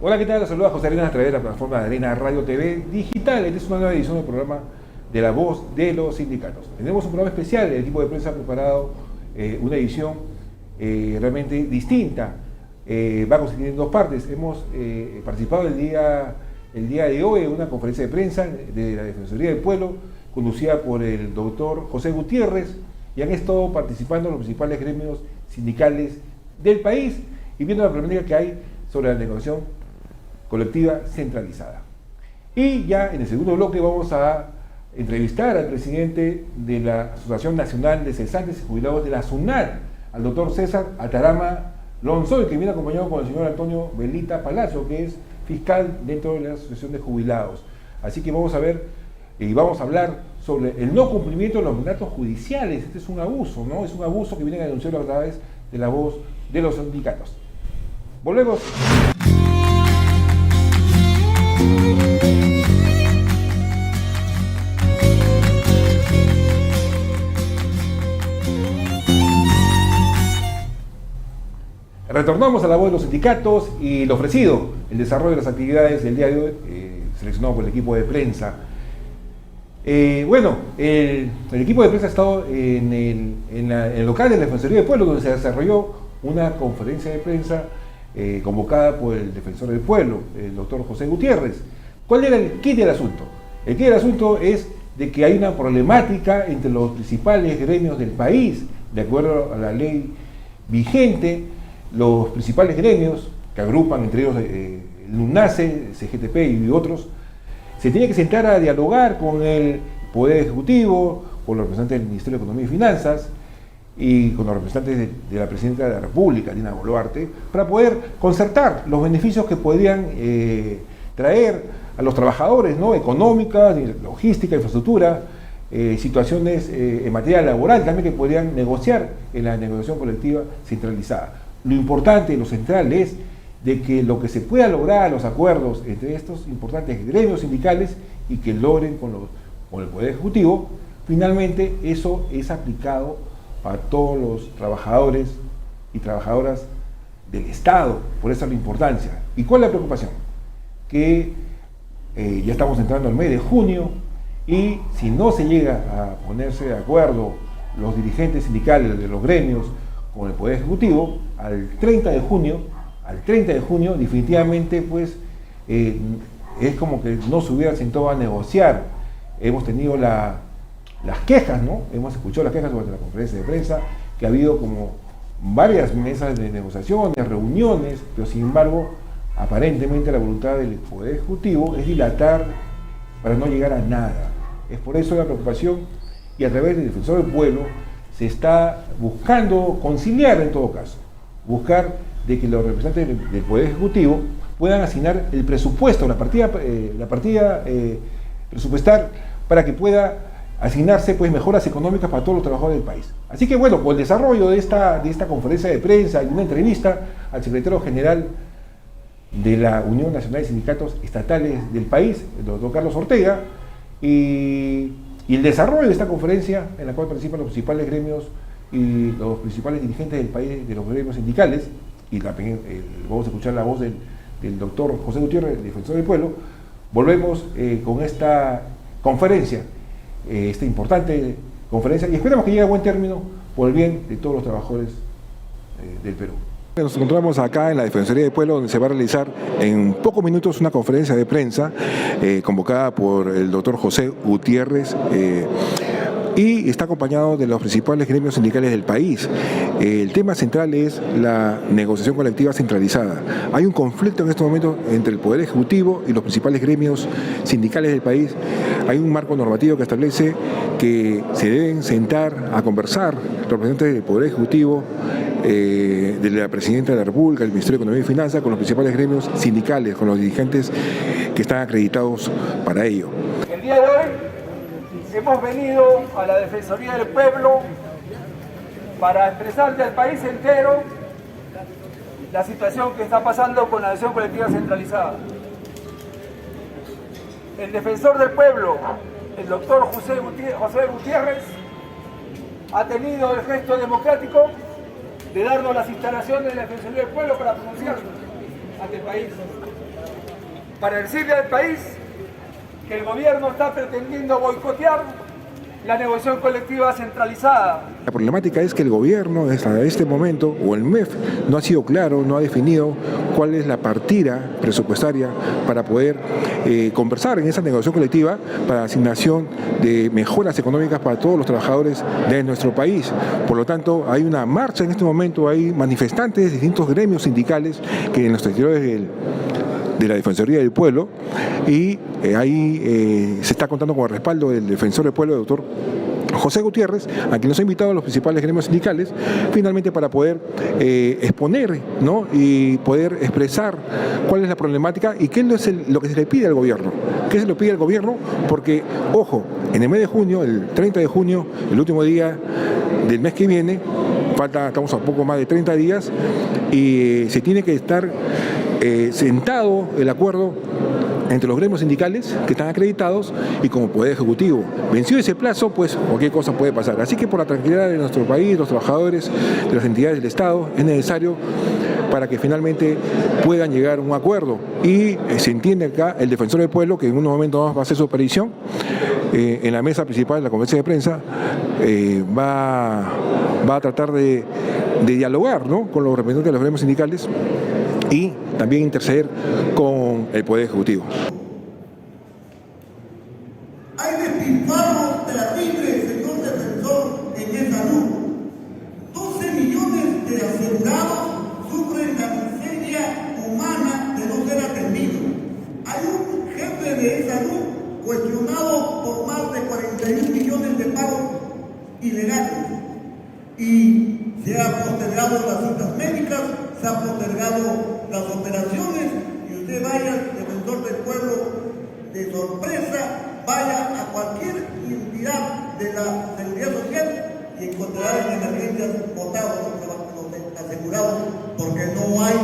Hola, ¿qué tal? Les saluda José Arenas a través de la plataforma de Arena Radio TV Digital. Esta es una nueva edición del programa de La Voz de los Sindicatos. Tenemos un programa especial, el equipo de prensa ha preparado una edición realmente distinta. Va a consistir en dos partes. Hemos participado el día de hoy en una conferencia de prensa de la Defensoría del Pueblo, conducida por el doctor José Gutiérrez, y han estado participando los principales gremios sindicales del país y viendo la problemática que hay sobre la negociación colectiva centralizada. Y ya en el segundo bloque vamos a entrevistar al presidente de la Asociación Nacional de Cesantes y Jubilados de la SUNAT, al doctor César Atarama Lonzoy, que viene acompañado con el señor Antonio Velita Palacio, que es fiscal dentro de la Asociación de Jubilados. Así que vamos a ver y vamos a hablar sobre el no cumplimiento de los mandatos judiciales. Este es un abuso, ¿no? Es un abuso que viene a denunciarlo a través de La Voz de los Sindicatos. Volvemos. Retornamos a La Voz de los Sindicatos y lo ofrecido, el desarrollo de las actividades del día de hoy, seleccionado por el equipo de prensa. El equipo de prensa ha estado en el local de la Defensoría del Pueblo, donde se desarrolló una conferencia de prensa convocada por el Defensor del Pueblo, el doctor José Gutiérrez. ¿Cuál era el quid del asunto? El quid del asunto es de que hay una problemática entre los principales gremios del país, de acuerdo a la ley vigente. Los principales gremios, que agrupan entre ellos el UNACE, CGTP y otros, se tienen que sentar a dialogar con el Poder Ejecutivo, con los representantes del Ministerio de Economía y Finanzas y con los representantes de la Presidenta de la República, Dina Boluarte, para poder concertar los beneficios que podrían traer a los trabajadores, ¿no? Económicas, logística, infraestructura, situaciones en materia laboral también que podrían negociar en la negociación colectiva centralizada. Lo importante y lo central es de que lo que se pueda lograr, los acuerdos entre estos importantes gremios sindicales y que logren con el Poder Ejecutivo, finalmente eso es aplicado a todos los trabajadores y trabajadoras del Estado. Por eso es la importancia. ¿Y cuál es la preocupación? Que ya estamos entrando al mes de junio y si no se llega a ponerse de acuerdo los dirigentes sindicales de los gremios con el Poder Ejecutivo, al 30 de junio, definitivamente pues es como que no se hubiera sentado a negociar. Hemos tenido las quejas, ¿no? Hemos escuchado las quejas durante la conferencia de prensa, que ha habido como varias mesas de negociaciones, reuniones, pero sin embargo, aparentemente la voluntad del Poder Ejecutivo es dilatar para no llegar a nada. Es por eso la preocupación, y a través del Defensor del Pueblo se está buscando conciliar, en todo caso, buscar de que los representantes del Poder Ejecutivo puedan asignar el presupuesto, la partida presupuestal, para que pueda asignarse pues mejoras económicas para todos los trabajadores del país. Así que bueno, con el desarrollo de esta conferencia de prensa y una entrevista al secretario general de la Unión Nacional de Sindicatos Estatales del país, el doctor Carlos Ortega, y el desarrollo de esta conferencia en la cual participan los principales gremios y los principales dirigentes del país, de los gremios sindicales, y también vamos a escuchar la voz del doctor José Gutiérrez, Defensor del Pueblo. Volvemos con esta conferencia, esta importante conferencia, y esperamos que llegue a buen término por el bien de todos los trabajadores del Perú. Nos encontramos acá en la Defensoría del Pueblo, donde se va a realizar en pocos minutos una conferencia de prensa convocada por el doctor José Gutiérrez y está acompañado de los principales gremios sindicales del país. El tema central es la negociación colectiva centralizada. Hay un conflicto en este momento entre el Poder Ejecutivo y los principales gremios sindicales del país. Hay un marco normativo que establece que se deben sentar a conversar los representantes del Poder Ejecutivo, de la Presidenta de la República, del Ministerio de Economía y Finanzas, con los principales gremios sindicales, con los dirigentes que están acreditados para ello. El día de hoy hemos venido a la Defensoría del Pueblo para expresarle al país entero la situación que está pasando con la negociación colectiva centralizada. El Defensor del Pueblo, el doctor José Gutiérrez, ha tenido el gesto democrático de darnos las instalaciones de la Defensoría del Pueblo para pronunciarnos ante el país. para decirle al país que el gobierno está pretendiendo boicotear la negociación colectiva centralizada. La problemática es que el gobierno hasta este momento, o el MEF, no ha sido claro, no ha definido cuál es la partida presupuestaria para poder conversar en esa negociación colectiva para la asignación de mejoras económicas para todos los trabajadores de nuestro país. Por lo tanto, hay una marcha en este momento, hay manifestantes de distintos gremios sindicales que en los exteriores de la Defensoría del Pueblo, y ahí se está contando con el respaldo del Defensor del Pueblo, el doctor José Gutiérrez, a quien nos ha invitado a los principales gremios sindicales, finalmente para poder exponer, ¿no?, y poder expresar cuál es la problemática y qué es lo que se le pide al gobierno. ¿Qué se le pide al gobierno? Porque, ojo, en el mes de junio, el 30 de junio, el último día del mes que viene, estamos a poco más de 30 días, y se tiene que estar sentado el acuerdo entre los gremios sindicales que están acreditados y como Poder Ejecutivo. Vencido ese plazo, pues cualquier cosa puede pasar. Así que por la tranquilidad de nuestro país, los trabajadores de las entidades del Estado, es necesario para que finalmente puedan llegar a un acuerdo. Y se entiende acá el Defensor del Pueblo, que en unos momentos más va a hacer su aparición en la mesa principal de la conferencia de prensa, va a tratar de dialogar, ¿no?, con los representantes de los gremios sindicales y también interceder con el Poder Ejecutivo. Hay despilfarros terribles, señor defensor, en salud. 12 millones de asegurados sufren la miseria humana de no ser atendidos. Hay un jefe de salud cuestionado por más de 41 millones de pagos ilegales. Y se ha postergado las citas médicas, se ha postergado las operaciones, y usted vaya, Defensor del Pueblo, de sorpresa, vaya a cualquier entidad de la seguridad social y encontrará en emergencias botados los asegurados, porque no hay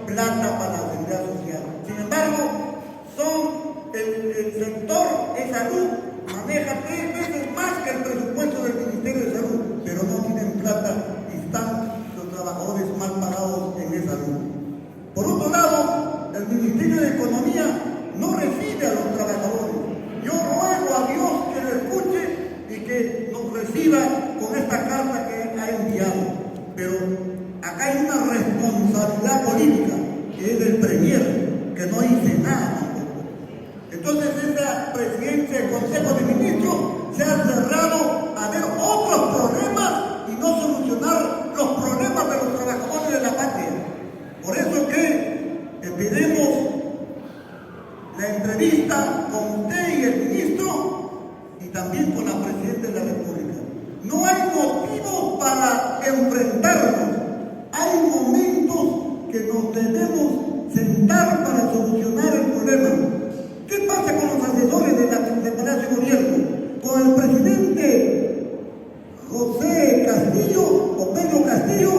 plata para la seguridad social. Sin embargo, el sector de salud maneja 3 veces más que el presupuesto del Ministerio de Salud, pero no tienen plata y están los trabajadores mal pagados en esa salud. Por otro lado, el Ministerio de Economía no recibe a los trabajadores. Yo ruego a Dios que lo escuche y que nos reciba con esta carta que ha enviado. Pero acá hay una responsabilidad política, que es del Premier, que no dice nada. Entonces esa presidencia del Consejo de Ministros se ha cerrado a ver otros problemas y no solucionar los problemas de los trabajadores de la patria. Por eso que pedimos la entrevista con usted y el ministro y también con la Presidenta de la República. No hay motivo para enfrentarnos. Hay momentos que nos debemos sentar para solucionar el problema. ¿Qué pasa con los asesores de Palacio de Gobierno? Con el presidente José Castillo, o Pedro Castillo,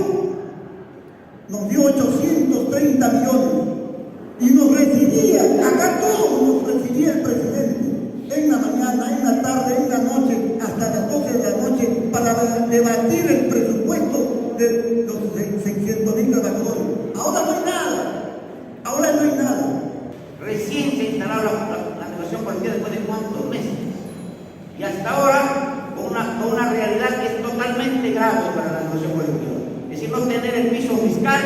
nos dio 830 millones y nos recibía, acá todos nos recibía el presidente, en la mañana, en la tarde, en la noche, hasta las 12 de la noche, para debatir el presupuesto de los 600.000 trabajadores. Ahora no hay nada. Recién se instaló la negociación colectiva después de cuántos meses. Y hasta ahora, con una realidad que es totalmente grave para la negociación colectiva. Es decir, no tener el piso fiscal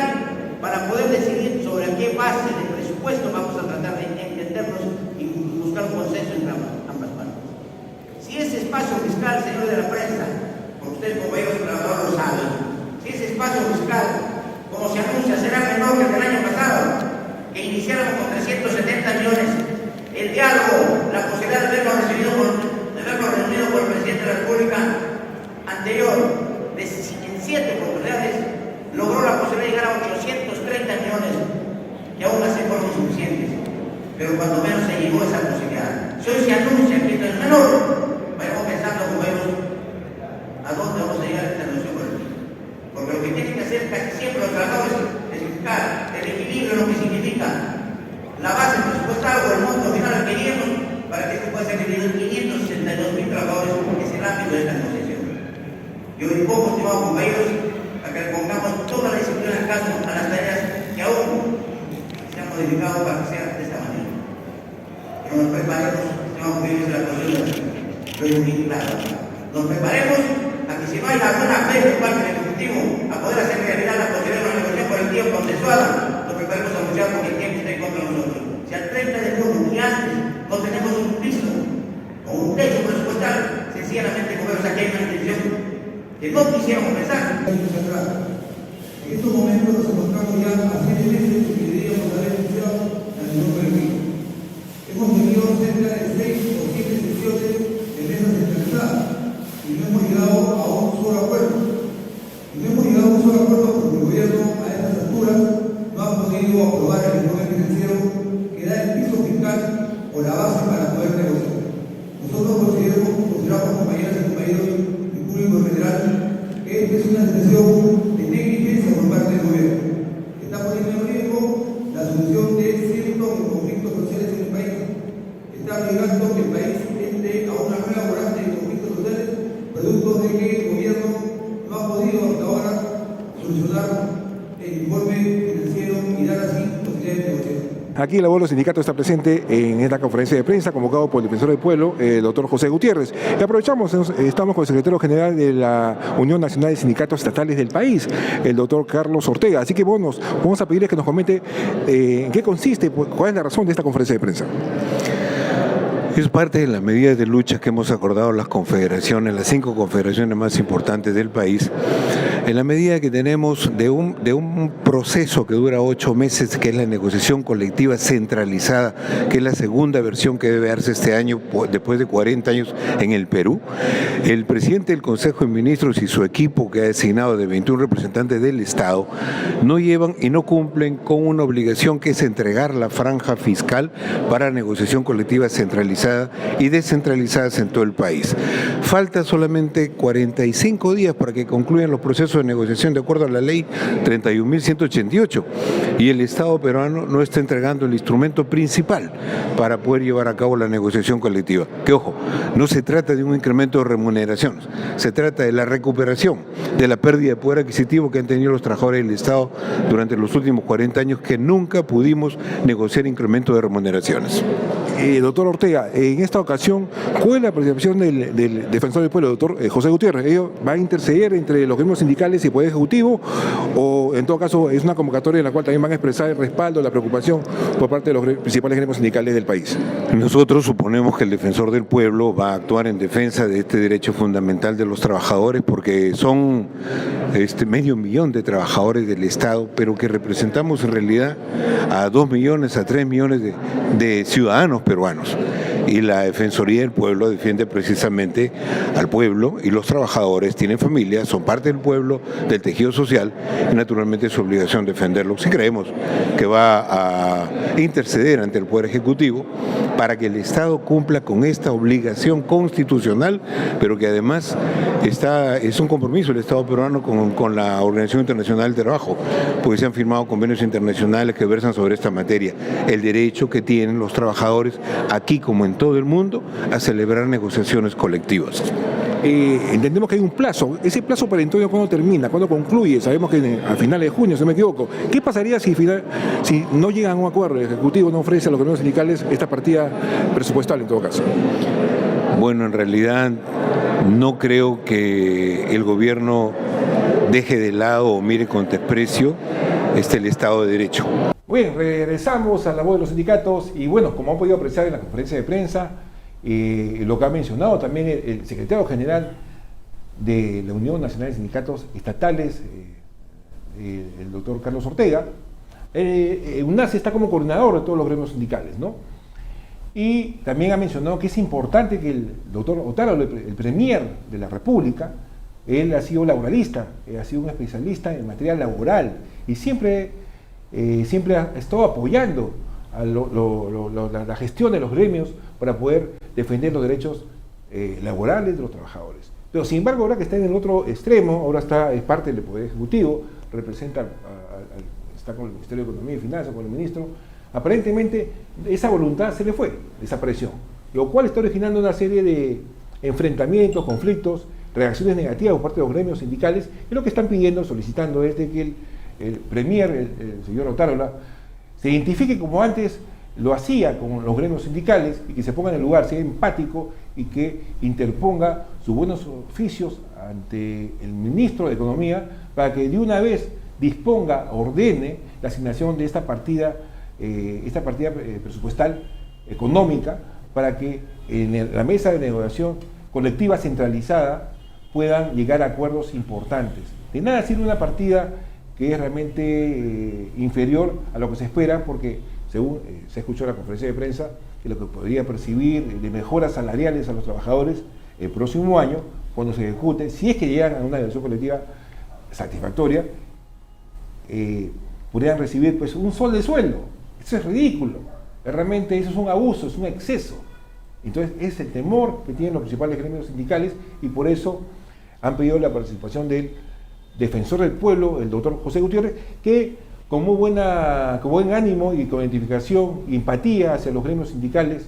para poder decidir sobre qué base de presupuesto vamos a tratar de entendernos y buscar un consenso entre ambas partes. Si ese espacio fiscal, señor de la prensa, como ustedes como ellos trabajadores lo saben, si ese espacio fiscal, como se anuncia, será menor que el del año pasado, que iniciaron con 370 millones, el diálogo, la posibilidad de haberlo reunido por el presidente de la República anterior, en 7 oportunidades, logró la posibilidad de llegar a 830 millones, que aún así fueron insuficientes, pero cuando menos se llegó a esa posibilidad. Si hoy se anuncia que esto es menor, vayamos pensando como ellos a dónde vamos a llegar a esta negociación colectiva. Porque lo que tienen que hacer casi siempre los trabajadores es buscar el equilibrio, lo que significa la base presupuestal o el monto final al que lleguemos para que esto pueda ser dividido en 562.000 trabajadores, porque es el ámbito de esta negociación. Yo un poco, estimados compañeros, para que le pongamos toda la disciplina al caso a las tareas que aún se han modificado para que sea de esta manera. que nos preparemos, estamos viviendo la posición, pero es muy claro. Nos preparemos a que si no hay la buena fe de parte del Ejecutivo a poder hacer realidad la posibilidad de una negociación colectiva consensuada, nos preparemos a luchar porque el tiempo está en contra de nosotros. Si al 30 de junio ni antes no tenemos un piso o un techo presupuestal, sencillamente como aquí hay una intención que no quisiéramos pensar. En estos momentos nos encontramos ya a 7 meses que deberíamos haber iniciado la reunión colectiva. Hemos tenido cerca de 6 o 7 sesiones de mesas centralizadas y no hemos llegado a un solo acuerdo. Y no hemos llegado a un solo acuerdo porque el gobierno a estas alturas no ha podido aprobar el informe financiero que da el piso fiscal o la base para poder negociar. Nosotros consideramos, compañeras y compañeros del público en general, que esta es una expresión de negligencia por parte del gobierno. Está poniendo en riesgo la solución de cientos de conflictos sociales en el país. Está obligando que el país entre a una nueva vorágine de conflictos sociales, producto de que el gobierno no ha podido hasta ahora solucionar el informe financiero y dar así posibilidades de negociación. Aquí la voz de los sindicatos está presente en esta conferencia de prensa convocado por el defensor del pueblo, el doctor José Gutiérrez. Y aprovechamos, estamos con el secretario general de la Unión Nacional de Sindicatos Estatales del país, el doctor Carlos Ortega. Así que vamos a pedirle que nos comente en qué consiste, cuál es la razón de esta conferencia de prensa. Es parte de las medidas de lucha que hemos acordado las confederaciones, las 5 confederaciones más importantes del país, en la medida que tenemos de un proceso que dura 8 meses, que es la negociación colectiva centralizada, que es la segunda versión que debe darse este año, después de 40 años en el Perú. El presidente del Consejo de Ministros y su equipo, que ha designado de 21 representantes del Estado, no llevan y no cumplen con una obligación que es entregar la franja fiscal para negociación colectiva centralizada y descentralizadas en todo el país. Falta solamente 45 días para que concluyan los procesos de negociación de acuerdo a la ley 31.188 y el Estado peruano no está entregando el instrumento principal para poder llevar a cabo la negociación colectiva. Que ojo, no se trata de un incremento de remuneraciones, se trata de la recuperación de la pérdida de poder adquisitivo que han tenido los trabajadores del Estado durante los últimos 40 años, que nunca pudimos negociar incremento de remuneraciones. Doctor Ortega, en esta ocasión, ¿cuál es la participación del defensor del pueblo, doctor José Gutiérrez? ¿Ellos van a interceder entre los gremios sindicales y el Poder Ejecutivo? ¿O en todo caso es una convocatoria en la cual también van a expresar el respaldo, la preocupación por parte de los principales gremios sindicales del país? Nosotros suponemos que el defensor del pueblo va a actuar en defensa de este derecho fundamental de los trabajadores, porque son medio millón de trabajadores del Estado, pero que representamos en realidad a 2 millones, a 3 millones de ciudadanos peruanos. Y la Defensoría del Pueblo defiende precisamente al pueblo, y los trabajadores tienen familia, son parte del pueblo, del tejido social, y naturalmente es su obligación defenderlos. Y creemos que va a interceder ante el Poder Ejecutivo para que el Estado cumpla con esta obligación constitucional, pero que además es un compromiso del Estado peruano con la Organización Internacional del Trabajo, porque se han firmado convenios internacionales que versan sobre esta materia. El derecho que tienen los trabajadores, aquí como en todo el mundo, a celebrar negociaciones colectivas. Entendemos que hay un plazo. ¿Ese plazo perentorio cuándo termina? ¿Cuándo concluye? Sabemos que a finales de junio, si no me equivoco. ¿Qué pasaría si no llegan a un acuerdo? El Ejecutivo no ofrece a los gremios sindicales esta partida presupuestal en todo caso. Bueno, en realidad no creo que el gobierno deje de lado o mire con desprecio el Estado de Derecho. Bien, regresamos a la voz de los sindicatos y bueno, como han podido apreciar en la conferencia de prensa, lo que ha mencionado también el secretario general de la Unión Nacional de Sindicatos Estatales, el doctor Carlos Ortega, UNASE está como coordinador de todos los gremios sindicales, ¿no? Y también ha mencionado que es importante que el doctor Otárola, el premier de la República, él ha sido laboralista, ha sido un especialista en materia laboral y siempre ha estado apoyando a la gestión de los gremios para poder defender los derechos laborales de los trabajadores. Pero sin embargo, ahora que está en el otro extremo, ahora es parte del Poder Ejecutivo, está con el Ministerio de Economía y Finanzas, con el ministro, aparentemente esa voluntad se le fue, desapareció, lo cual está originando una serie de enfrentamientos, conflictos, reacciones negativas por parte de los gremios sindicales, y lo que están pidiendo, solicitando es de que el premier, el señor Otárola, se identifique como antes lo hacía con los gremios sindicales y que se ponga en el lugar, sea empático y que interponga sus buenos oficios ante el ministro de Economía para que de una vez disponga, ordene la asignación de esta partida presupuestal económica para que en la mesa de negociación colectiva centralizada puedan llegar a acuerdos importantes. De nada sirve una partida que es realmente inferior a lo que se espera, porque según se escuchó en la conferencia de prensa, que lo que podría percibir de mejoras salariales a los trabajadores el próximo año, cuando se ejecute, si es que llegan a una negociación colectiva satisfactoria, podrían recibir pues un sol de sueldo. Eso es ridículo, realmente eso es un abuso, es un exceso. Entonces es el temor que tienen los principales gremios sindicales y por eso han pedido la participación del defensor del pueblo, el doctor José Gutiérrez, que con buen ánimo y con identificación y empatía hacia los gremios sindicales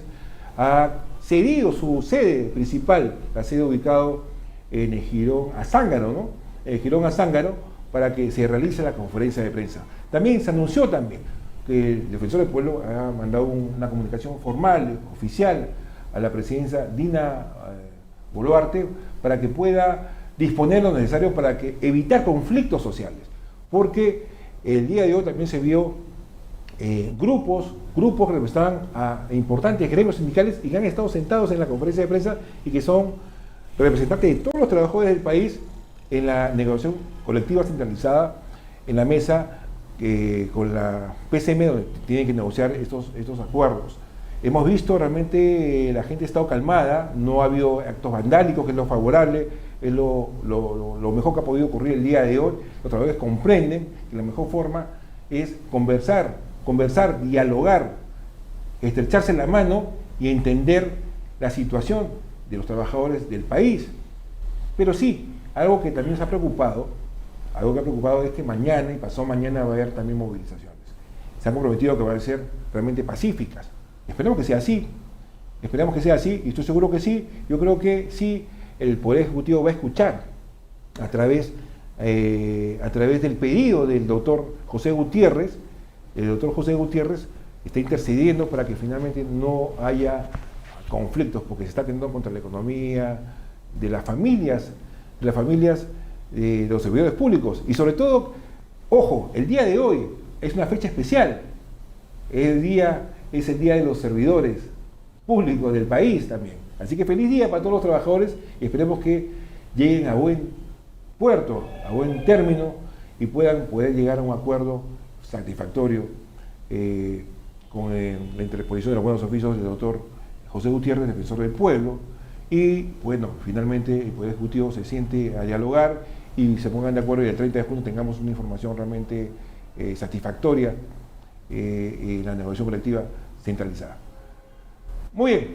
ha cedido su sede principal, la sede ubicado en el Jirón Azángaro, ¿no? El Jirón Azángaro, para que se realice la conferencia de prensa. También se anunció que el defensor del pueblo ha mandado una comunicación formal, oficial, a la presidencia Dina Boluarte para que pueda disponer lo necesario para que evitar conflictos sociales, porque el día de hoy también se vio grupos que representaban a importantes gremios sindicales y que han estado sentados en la conferencia de prensa y que son representantes de todos los trabajadores del país en la negociación colectiva centralizada en la mesa con la PCM, donde tienen que negociar estos acuerdos. Hemos visto realmente la gente ha estado calmada, no ha habido actos vandálicos, que es lo favorable, es lo mejor que ha podido ocurrir el día de hoy. Los trabajadores comprenden que la mejor forma es conversar, dialogar, estrecharse la mano y entender la situación de los trabajadores del país. Pero sí, algo que también nos ha preocupado, es que mañana y pasado mañana va a haber también movilizaciones. Se han comprometido que van a ser realmente pacíficas. Esperemos que sea así, y estoy seguro que sí. Yo creo que sí, el Poder Ejecutivo va a escuchar a través del pedido del doctor José Gutiérrez. El doctor José Gutiérrez está intercediendo para que finalmente no haya conflictos, porque se está atendiendo contra la economía de las familias de los servidores públicos. Y sobre todo, ojo, el día de hoy es una fecha especial, es el día de los servidores públicos del país también. Así que feliz día para todos los trabajadores y esperemos que lleguen a buen puerto, a buen término y puedan poder llegar a un acuerdo satisfactorio con la interposición de los buenos oficios del doctor José Gutiérrez, defensor del pueblo, y bueno, finalmente el Poder Ejecutivo se siente a dialogar y se pongan de acuerdo y el 30 de junio tengamos una información realmente satisfactoria en la negociación colectiva centralizada. Muy bien,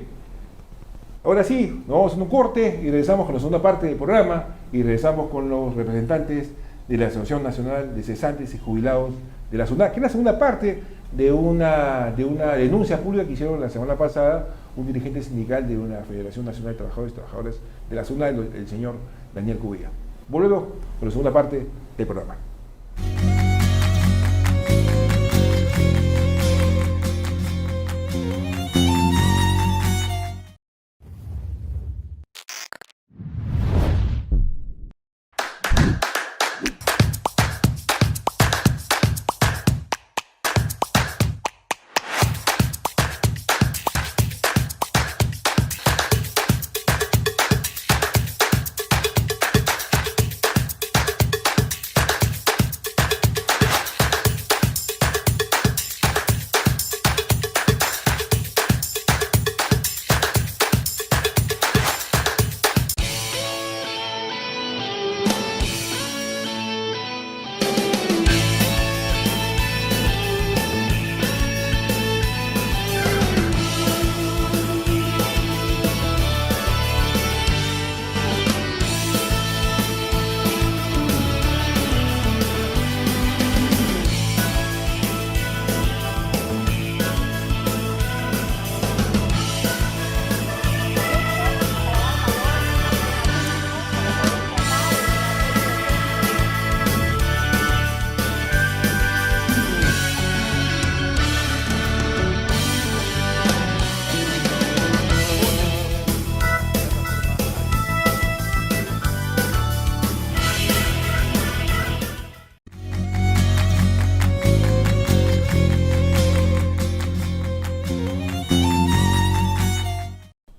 ahora sí, nos vamos a un corte y regresamos con la segunda parte del programa y regresamos con los representantes de la Asociación Nacional de Cesantes y Jubilados de la SUNAT, que es la segunda parte de una denuncia pública que hicieron la semana pasada un dirigente sindical de una Federación Nacional de Trabajadores y Trabajadoras de la SUNAT, el señor Daniel Cubilla. Volvemos con la segunda parte del programa.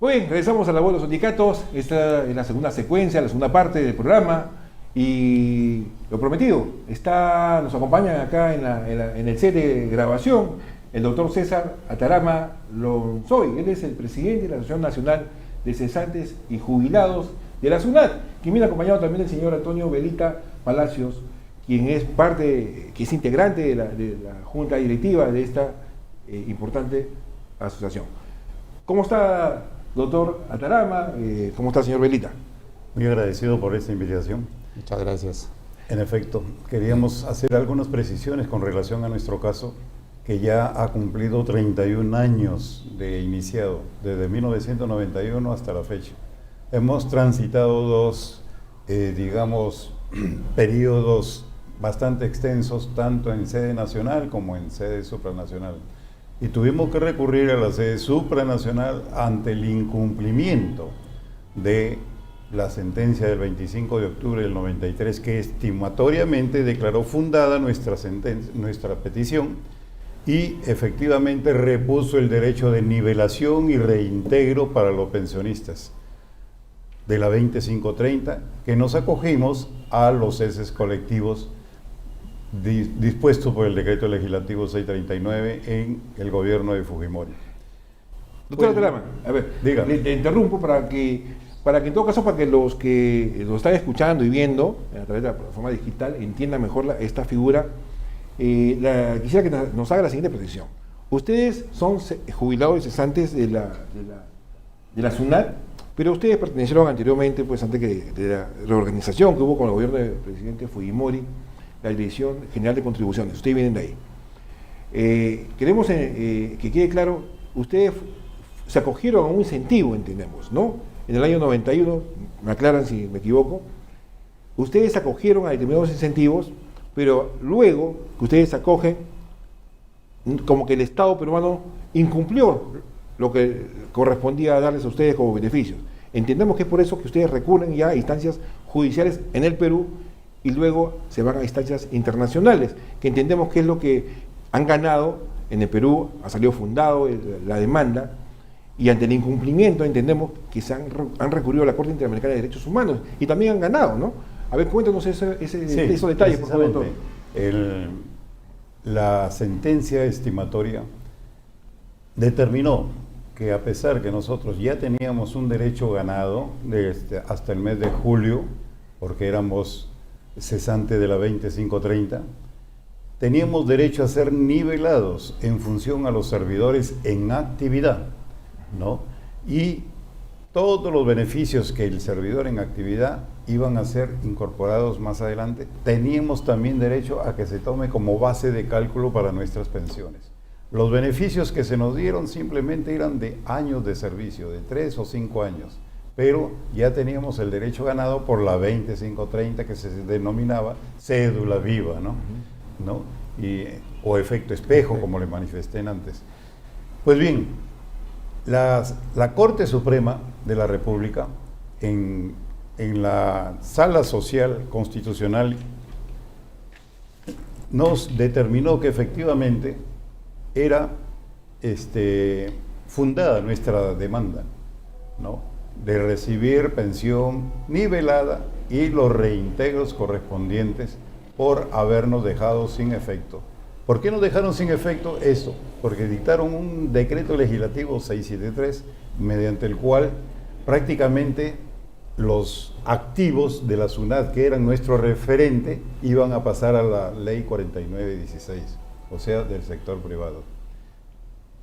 Muy bien, regresamos a la voz de los sindicatos. Esta es la segunda secuencia, la segunda parte del programa. Y lo prometido, nos acompaña acá en el set de grabación el doctor César Atarama Lonzoy. Él es el presidente de la Asociación Nacional de Cesantes y Jubilados de la SUNAT, quien viene acompañado también del señor Antonio Velita Palacios, quien es integrante de la junta directiva de esta importante asociación. ¿Cómo está, doctor Atarama? ¿Cómo está, señor Velita? Muy agradecido por esta invitación. Muchas gracias. En efecto, queríamos hacer algunas precisiones con relación a nuestro caso, que ya ha cumplido 31 años de iniciado, desde 1991 hasta la fecha. Hemos transitado dos, periodos bastante extensos, tanto en sede nacional como en sede supranacional. Y tuvimos que recurrir a la sede supranacional ante el incumplimiento de la sentencia del 25 de octubre del 93, que estimatoriamente declaró fundada nuestra petición y efectivamente repuso el derecho de nivelación y reintegro para los pensionistas de la 2530, que nos acogimos a los ceses colectivos dispuestos por el decreto legislativo 639 en el gobierno de Fujimori. Doctor Atarama, a ver, le interrumpo para que en todo caso, para que los que lo están escuchando y viendo a través de la plataforma digital entiendan mejor esta figura, quisiera que nos haga la siguiente precisión. Ustedes son jubilados y cesantes de la SUNAT, pero ustedes pertenecieron anteriormente, pues antes de la reorganización que hubo con el gobierno del presidente Fujimori, la Dirección General de Contribuciones. Ustedes vienen de ahí. Queremos que quede claro, ustedes se acogieron a un incentivo, entendemos, ¿no? En el año 91, me aclaran si me equivoco, ustedes se acogieron a determinados incentivos, pero luego que ustedes se acogen, como que el Estado peruano incumplió lo que correspondía a darles a ustedes como beneficios. Entendemos que es por eso que ustedes recurren ya a instancias judiciales en el Perú y luego se van a instancias internacionales, que entendemos que es lo que han ganado en el Perú, ha salido fundado la demanda, y ante el incumplimiento entendemos que han recurrido a la Corte Interamericana de Derechos Humanos y también han ganado, ¿no? A ver, cuéntanos esos detalles, por favor. La sentencia estimatoria determinó que a pesar que nosotros ya teníamos un derecho ganado hasta el mes de julio, porque éramos cesantes de la 2530, teníamos derecho a ser nivelados en función a los servidores en actividad, ¿no? Y todos los beneficios que el servidor en actividad iban a ser incorporados más adelante, teníamos también derecho a que se tome como base de cálculo para nuestras pensiones. Los beneficios que se nos dieron simplemente eran de años de servicio, de 3 o 5 años, pero ya teníamos el derecho ganado por la 2530, que se denominaba cédula viva, ¿no? O efecto espejo, como le manifesté antes. Pues bien, la Corte Suprema de la República, en la Sala Social Constitucional, nos determinó que efectivamente era fundada nuestra demanda, ¿no?, de recibir pensión nivelada y los reintegros correspondientes por habernos dejado sin efecto. ¿Por qué nos dejaron sin efecto esto? Porque dictaron un decreto legislativo 673, mediante el cual prácticamente los activos de la SUNAT, que eran nuestro referente, iban a pasar a la ley 4916, o sea, del sector privado.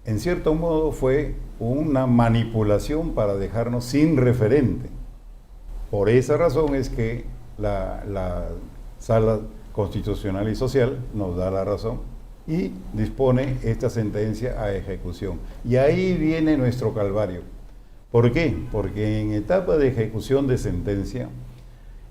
En cierto modo fue una manipulación para dejarnos sin referente. Por esa razón es que la Sala Constitucional y Social nos da la razón y dispone esta sentencia a ejecución. Y ahí viene nuestro calvario. ¿Por qué? Porque en etapa de ejecución de sentencia,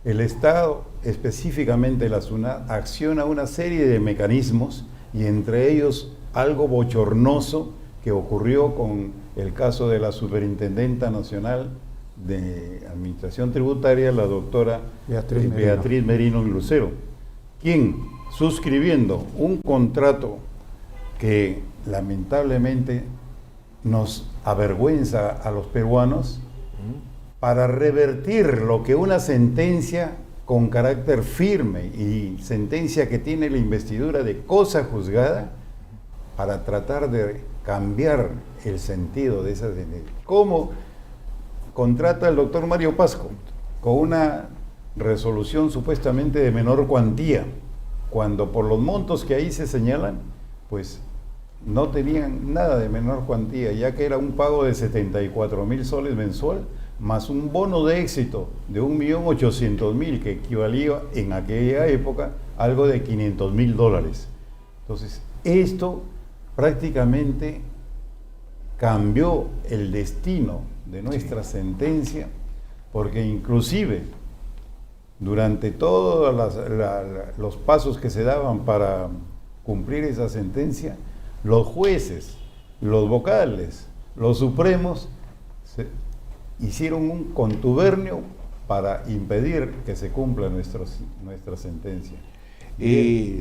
el Estado, específicamente la SUNAT, acciona una serie de mecanismos, y entre ellos algo bochornoso que ocurrió con el caso de la Superintendenta Nacional de Administración Tributaria, la doctora Beatriz Merino Lucero, quien, suscribiendo un contrato que lamentablemente nos avergüenza a los peruanos para revertir lo que una sentencia con carácter firme y sentencia que tiene la investidura de cosa juzgada, para tratar de cambiar el sentido de esa sentencia. ¿Cómo contrata el doctor Mario Pasco con una resolución supuestamente de menor cuantía, cuando por los montos que ahí se señalan, pues no tenían nada de menor cuantía, ya que era un pago de 74.000 soles mensual, más un bono de éxito de 1.800.000, que equivalía en aquella época a algo de $500.000. Entonces, esto prácticamente cambió el destino de nuestra sentencia, porque inclusive durante todos los pasos que se daban para cumplir esa sentencia, los jueces, los vocales, los supremos hicieron un contubernio para impedir que se cumpla nuestra sentencia.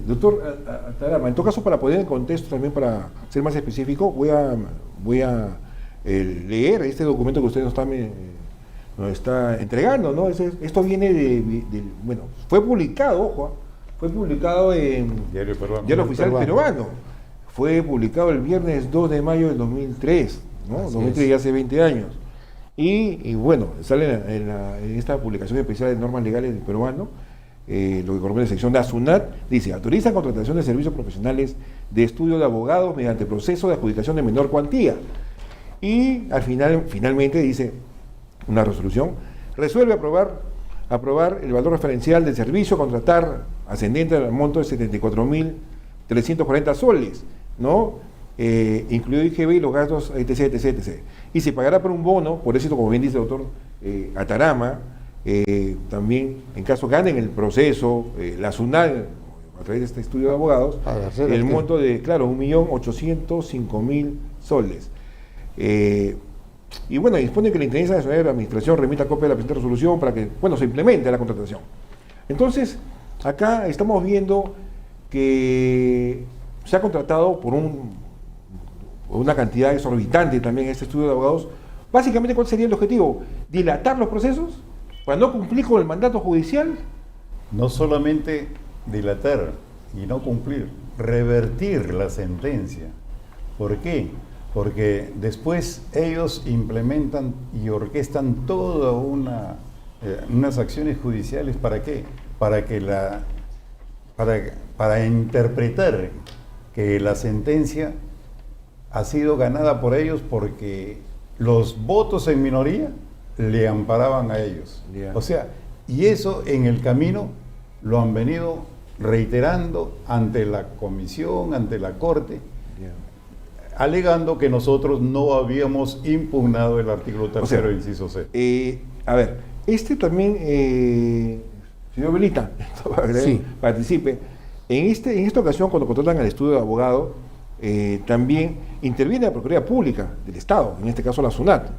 Doctor Atarama, en todo caso, para poner en contexto también, para ser más específico, voy a leer este documento que usted nos está entregando, ¿no? Esto viene bueno, fue publicado, ojo, fue publicado en Diario Oficial Peruano. Fue publicado el viernes 2 de mayo del 2003, ¿no? 2003, ya hace 20 años. Y bueno, sale en esta publicación especial de normas legales del peruano, lo que corresponde a la sección de ASUNAT, dice: autoriza contratación de servicios profesionales de estudio de abogados mediante proceso de adjudicación de menor cuantía. Y al finalmente dice una resolución: resuelve aprobar el valor referencial del servicio a contratar ascendente al monto de 74.340 soles, ¿no? Incluido IGB y los gastos, etc. Y se pagará por un bono, por eso, como bien dice el doctor Atarama, también en caso ganen el proceso, la SUNAT, a través de este estudio de abogados, el monto de, claro, 1.805.000 soles. Y bueno, dispone que la Intendencia Nacional de la Administración remita copia de la presente resolución para que, bueno, se implemente la contratación. Entonces, acá estamos viendo que se ha contratado por una cantidad exorbitante también este estudio de abogados. Básicamente, ¿cuál sería el objetivo? ¿Dilatar los procesos para no cumplir con el mandato judicial? No solamente dilatar y no cumplir, revertir la sentencia. ¿Por qué? Porque después ellos implementan y orquestan toda unas acciones judiciales. ¿Para qué? Para interpretar que la sentencia ha sido ganada por ellos porque los votos en minoría le amparaban a ellos. Yeah. O sea, y eso en el camino lo han venido reiterando ante la comisión, ante la corte, alegando que nosotros no habíamos impugnado el artículo 3º, inciso C. A ver, también, señor Velita, sí, participe. En esta ocasión, cuando contratan al estudio de abogado, también interviene la Procuraduría Pública del Estado, en este caso la SUNAT.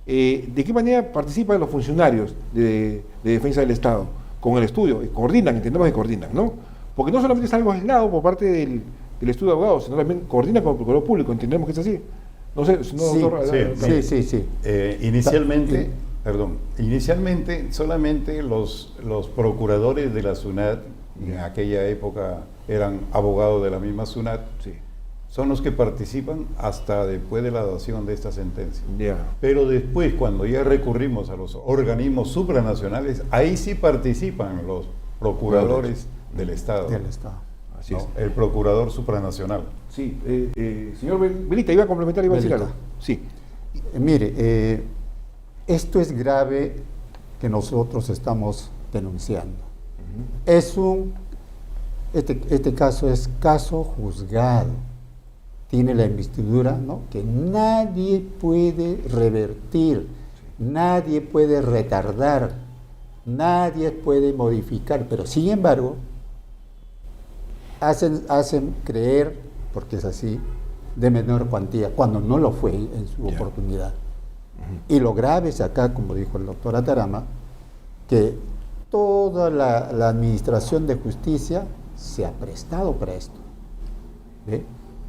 ¿De qué manera participan los funcionarios de defensa del Estado con el estudio? Coordinan, entendemos que coordinan, ¿no? Porque no solamente es algo aislado por parte del estudio de abogados, sino también coordina con el Procurador Público, entendemos que es así. No sé, doctor. Sí. Inicialmente solamente los procuradores de la SUNAT, en aquella época eran abogados de la misma SUNAT, son los que participan hasta después de la dación de esta sentencia. Pero después, cuando ya recurrimos a los organismos supranacionales, ahí sí participan los procuradores del Estado. Así es. El procurador supranacional. Sí, señor Velita, iba a complementar, iba a decir algo. Sí. Mire, esto es grave que nosotros estamos denunciando. Este caso es caso juzgado. Tiene la investidura, ¿no?, que nadie puede revertir, nadie puede retardar, nadie puede modificar, pero sin embargo hacen creer, porque es así, de menor cuantía, cuando no lo fue en su oportunidad. Y lo grave es acá, como dijo el doctor Atarama, que toda la administración de justicia se ha prestado para esto. ¿Ve?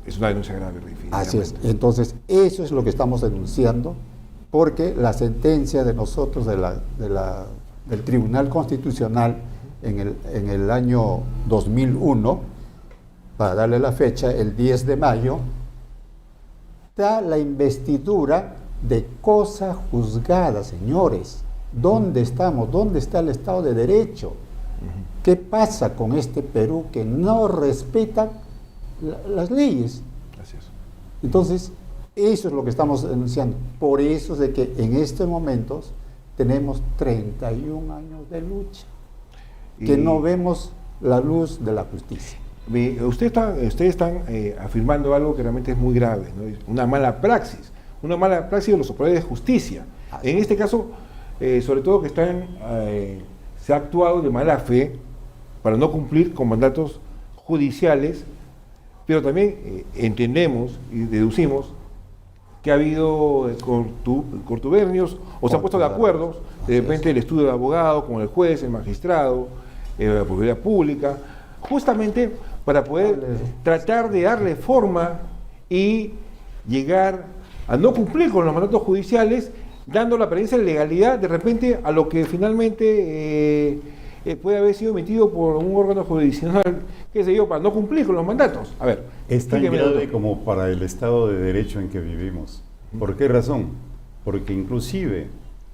Es una denuncia grave, Así es. Entonces, eso es lo que estamos denunciando, porque la sentencia de nosotros del Tribunal Constitucional en el año 2001, para darle la fecha, el 10 de mayo, da la investidura de cosa juzgada, señores. ¿Dónde estamos? ¿Dónde está el Estado de Derecho? ¿Qué pasa con este Perú que no respeta las leyes? Así es. Entonces, eso es lo que estamos denunciando. Por eso es de que en estos momentos tenemos 31 años de lucha, que no vemos la luz de la justicia. Ustedes están afirmando algo que realmente es muy grave, ¿no? Una mala praxis de los operadores de justicia. En este caso, sobre todo que se ha actuado de mala fe para no cumplir con mandatos judiciales, pero también entendemos y deducimos que ha habido contubernios o se han puesto de acuerdo, de repente el estudio del abogado con el juez, el magistrado, la Procuraduría Pública, justamente para poder tratar de darle forma y llegar a no cumplir con los mandatos judiciales, dando la apariencia de legalidad de repente a lo que finalmente puede haber sido emitido por un órgano jurisdiccional, qué sé yo, para no cumplir con los mandatos. A ver, es tan grave como para el Estado de Derecho en que vivimos. ¿Por qué razón? Porque inclusive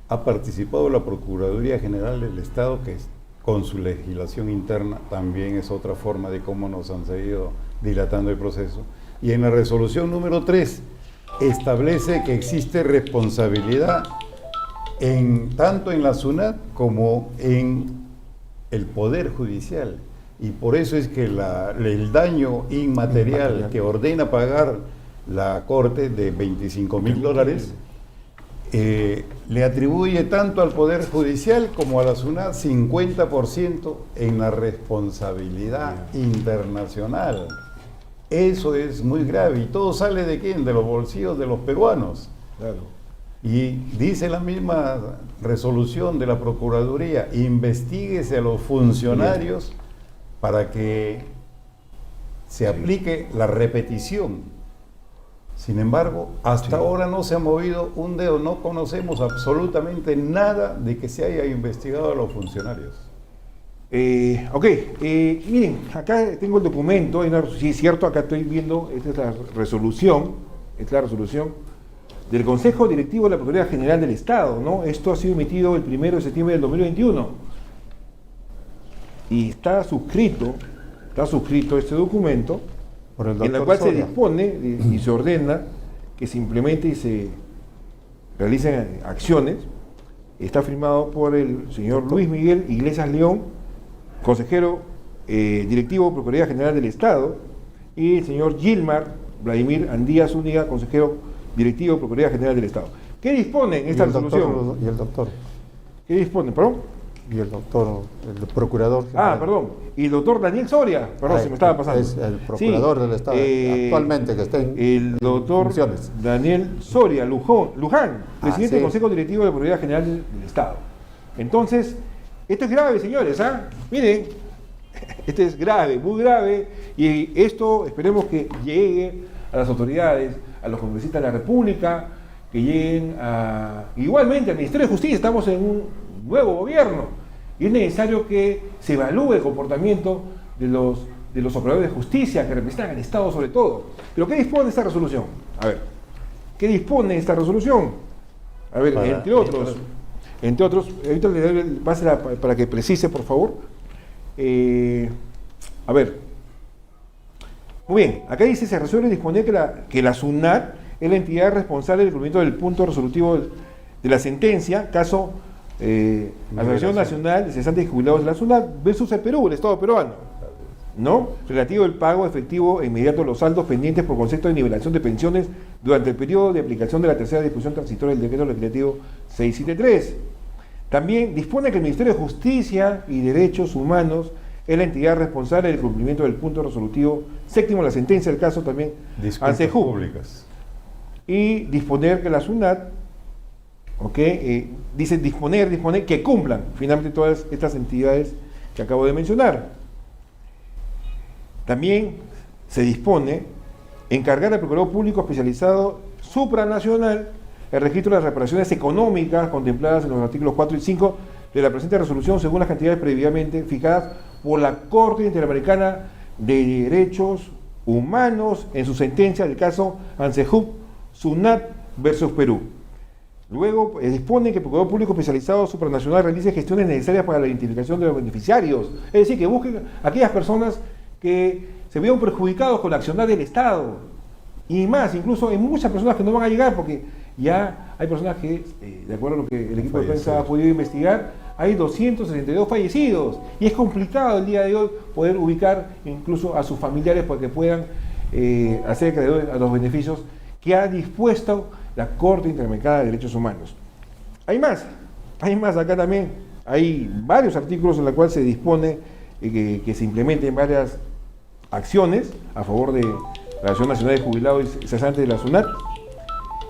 ha participado la Procuraduría General del Estado, que con su legislación interna también es otra forma de cómo nos han seguido dilatando el proceso. Y en la resolución número 3 establece que existe responsabilidad tanto en la SUNAT como en el Poder Judicial. Y por eso es que el daño inmaterial que ordena pagar la Corte de $25.000 le atribuye tanto al Poder Judicial como a la SUNAT 50% en la responsabilidad internacional. Eso es muy grave. ¿Y todo sale de quién? De los bolsillos de los peruanos. Claro. Y dice la misma resolución de la Procuraduría, investíguese a los funcionarios para que se aplique la repetición. Sin embargo, hasta ahora no se ha movido un dedo, no conocemos absolutamente nada de que se haya investigado a los funcionarios. Miren, acá tengo el documento, sí es cierto, acá estoy viendo, esta es la resolución del Consejo Directivo de la Procuraduría General del Estado, ¿no? Esto ha sido emitido el 1 de septiembre del 2021 y está suscrito este documento por el en el cual se dispone y se ordena que se implemente y se realicen acciones. Está firmado por el señor Luis Miguel Iglesias León, consejero directivo Procuraduría General del Estado, y el señor Gilmar Vladimir Andía Zúñiga, consejero directivo Procuraduría General del Estado. ¿Qué dispone en esta resolución? Y el doctor. ¿Qué dispone? ¿Perdón? Y el doctor, el procurador general. Perdón. Y el doctor Daniel Soria, se me estaba pasando. Es el procurador del Estado actualmente que está el doctor funciones. Daniel Soria Luján, presidente del Consejo Directivo de la Procuraduría General del Estado. Entonces, esto es grave, señores, miren, esto es grave, muy grave, y esto esperemos que llegue a las autoridades, a los congresistas de la República, que lleguen igualmente al Ministerio de Justicia. Estamos en un nuevo gobierno y es necesario que se evalúe el comportamiento de los operadores de justicia que representan al Estado sobre todo. Pero ¿qué dispone esta resolución? A ver, ¿qué dispone esta resolución? A ver, entre otros, ahorita le doy el pase para que precise, por favor. A ver, muy bien, acá dice: se resuelve disponer que la SUNAT es la entidad responsable del cumplimiento del punto resolutivo de la sentencia, caso Asociación Nacional de Cesantes y Jubilados de la SUNAT versus el Perú, el Estado peruano, ¿no? Relativo al pago efectivo e inmediato de los saldos pendientes por concepto de nivelación de pensiones durante el periodo de aplicación de la tercera disposición transitoria del decreto legislativo 673. También dispone que el Ministerio de Justicia y Derechos Humanos es la entidad responsable del cumplimiento del punto resolutivo séptimo de la sentencia del caso también ANSEJU. Y disponer que la SUNAT, dice disponer que cumplan finalmente todas estas entidades que acabo de mencionar. También se dispone encargar al Procurador Público Especializado Supranacional el registro de las reparaciones económicas contempladas en los artículos 4 y 5 de la presente resolución según las cantidades previamente fijadas por la Corte Interamericana de Derechos Humanos en su sentencia del caso Ansehub Sunat versus Perú. Luego dispone que el Procurador Público Especializado Supranacional realice gestiones necesarias para la identificación de los beneficiarios, es decir, que busquen a aquellas personas que se vieron perjudicados con la accionar del Estado. Y más, incluso hay muchas personas que no van a llegar porque ya hay personas que, de acuerdo a lo que el equipo de prensa ha podido investigar, hay 262 fallecidos y es complicado el día de hoy poder ubicar incluso a sus familiares para que puedan hacer acreedores a los beneficios que ha dispuesto la Corte Interamericana de Derechos Humanos. Hay más acá también, hay varios artículos en los cuales se dispone que se implementen varias acciones a favor de la Asociación Nacional de Jubilados y Cesantes de la SUNAT.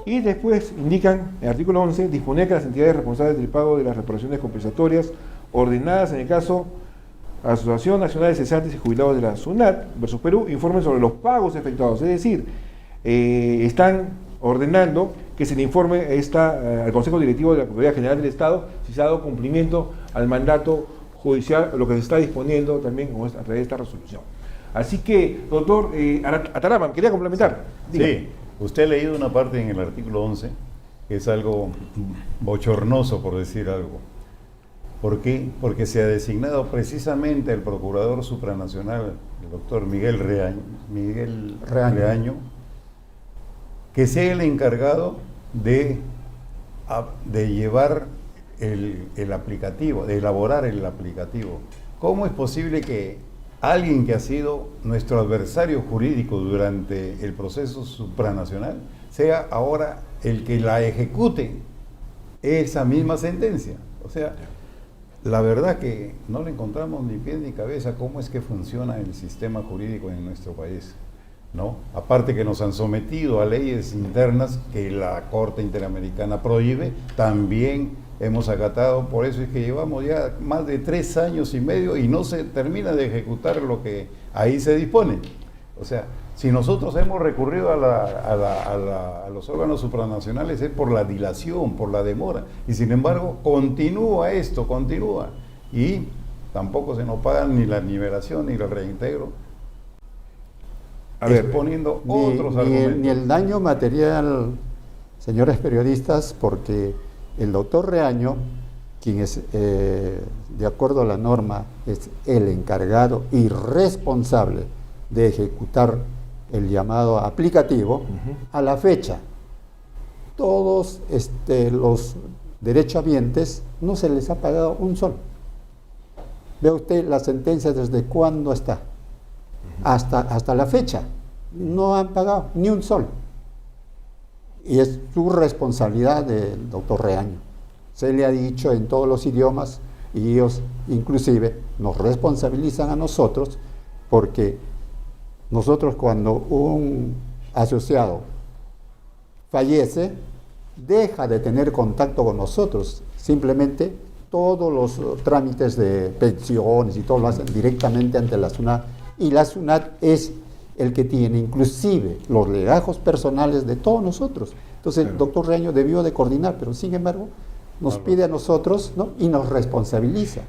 Y después indican, en el artículo 11, disponer que las entidades responsables del pago de las reparaciones compensatorias ordenadas en el caso Asociación Nacional de Cesantes y Jubilados de la SUNAT versus Perú informen sobre los pagos efectuados. Es decir, están ordenando que se le informe al Consejo Directivo de la Procuraduría General del Estado si se ha dado cumplimiento al mandato judicial, lo que se está disponiendo también a través de esta resolución. Así que, doctor Ataraman, quería complementar. Dígame. Sí. Usted ha leído una parte en el artículo 11, que es algo bochornoso, por decir algo. ¿Por qué? Porque se ha designado precisamente el Procurador Supranacional, el doctor Miguel Reaño, que sea el encargado de llevar el aplicativo, de elaborar el aplicativo. ¿Cómo es posible que alguien que ha sido nuestro adversario jurídico durante el proceso supranacional sea ahora el que la ejecute esa misma sentencia? O sea, la verdad que no le encontramos ni pie ni cabeza cómo es que funciona el sistema jurídico en nuestro país, ¿no? Aparte que nos han sometido a leyes internas que la Corte Interamericana prohíbe, también hemos acatado, por eso es que llevamos ya más de 3 años y medio y no se termina de ejecutar lo que ahí se dispone. O sea, si nosotros hemos recurrido a los órganos supranacionales es por la dilación, por la demora, y sin embargo continúa, y tampoco se nos pagan ni la nivelación ni el reintegro, exponiendo otros argumentos. Ni el daño material, señores periodistas, porque el doctor Reaño, quien es, de acuerdo a la norma, es el encargado y responsable de ejecutar el llamado aplicativo, a la fecha, todos los derechohabientes no se les ha pagado un sol. Ve usted la sentencia desde cuándo está. Hasta la fecha, no han pagado ni un sol. Y es su responsabilidad del doctor Reaño. Se le ha dicho en todos los idiomas y ellos inclusive nos responsabilizan a nosotros porque nosotros cuando un asociado fallece deja de tener contacto con nosotros, simplemente todos los trámites de pensiones y todo lo hacen directamente ante la SUNAT y la SUNAT es el que tiene inclusive los legajos personales de todos nosotros. Entonces el doctor Reaño debió de coordinar, pero sin embargo nos pide a nosotros, ¿no? Y nos responsabiliza.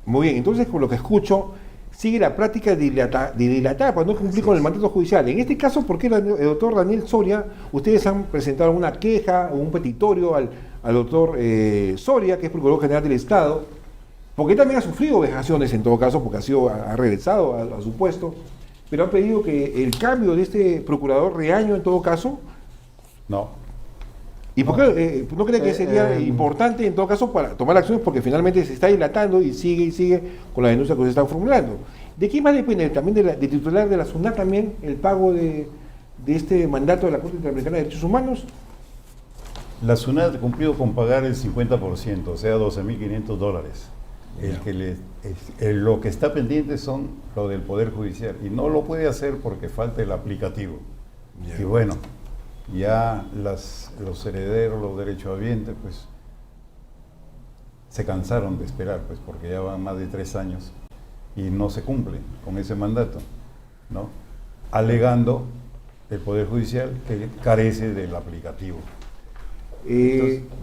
Muy bien, entonces con lo que escucho, sigue la práctica de dilatar para no cumplir con el mandato judicial. En este caso, ¿por qué el doctor Daniel Soria, ustedes han presentado una queja o un petitorio al doctor Soria, que es Procurador General del Estado, porque él también ha sufrido vejaciones en todo caso, porque ha regresado a su puesto, pero han pedido que el cambio de este Procurador Reaño en todo caso? No. ¿Y por qué no cree que sería importante en todo caso para tomar acciones? Porque finalmente se está dilatando y sigue con la denuncia que se están formulando. ¿De quién más depende? También de titular de la SUNAT también el pago de este mandato de la Corte Interamericana de Derechos Humanos. La SUNAT ha cumplido con pagar el 50%, o sea, $12.500. Lo que está pendiente son lo del Poder Judicial y no lo puede hacer porque falta el aplicativo. Y bueno, ya los herederos, los derechohabientes, pues se cansaron de esperar, pues porque ya van más de 3 años y no se cumple con ese mandato, ¿no? Alegando el Poder Judicial que carece del aplicativo.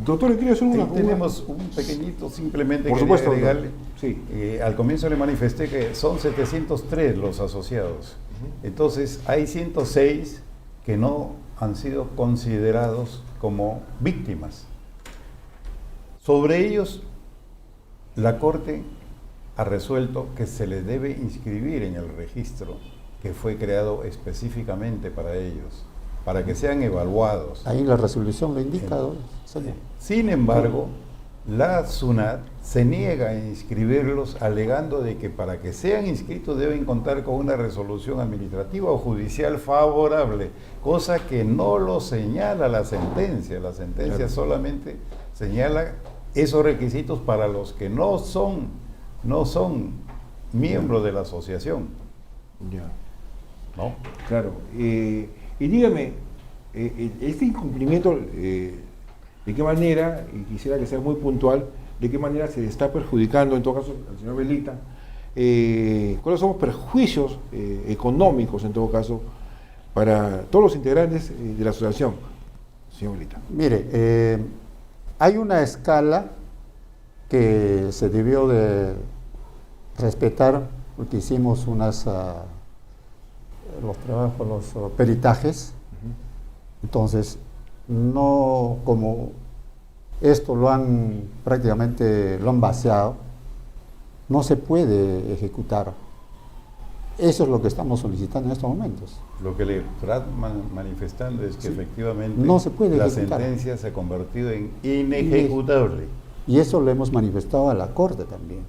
Doctor, le quiero hacer tenemos un pequeñito, simplemente por quería supuesto, agregarle. sí. Al comienzo le manifesté que son 703 los asociados. Entonces hay 106 que no han sido considerados como víctimas. Sobre ellos, la Corte ha resuelto que se les debe inscribir en el registro que fue creado específicamente para ellos, para que sean evaluados. Ahí la resolución lo indica, señor. Sin embargo, la SUNAT se niega a inscribirlos alegando de que para que sean inscritos deben contar con una resolución administrativa o judicial favorable, cosa que no lo señala la sentencia. La sentencia claro, solamente señala esos requisitos para los que no son miembros de la asociación. Ya. ¿No? Claro. Y dígame, este incumplimiento, ¿de qué manera, y quisiera que sea muy puntual, de qué manera se le está perjudicando, en todo caso, al señor Velita, cuáles son los perjuicios económicos, en todo caso, para todos los integrantes de la asociación, señor Velita? Mire, hay una escala que se debió de respetar, porque hicimos los trabajos, los peritajes. Entonces, no, como esto prácticamente lo han vaciado, no se puede ejecutar. Eso es lo que estamos solicitando en estos momentos. Lo que le está manifestando es que efectivamente no se puede la ejecutar. sentencia se ha convertido en inejecutable. Y eso lo hemos manifestado a la Corte también.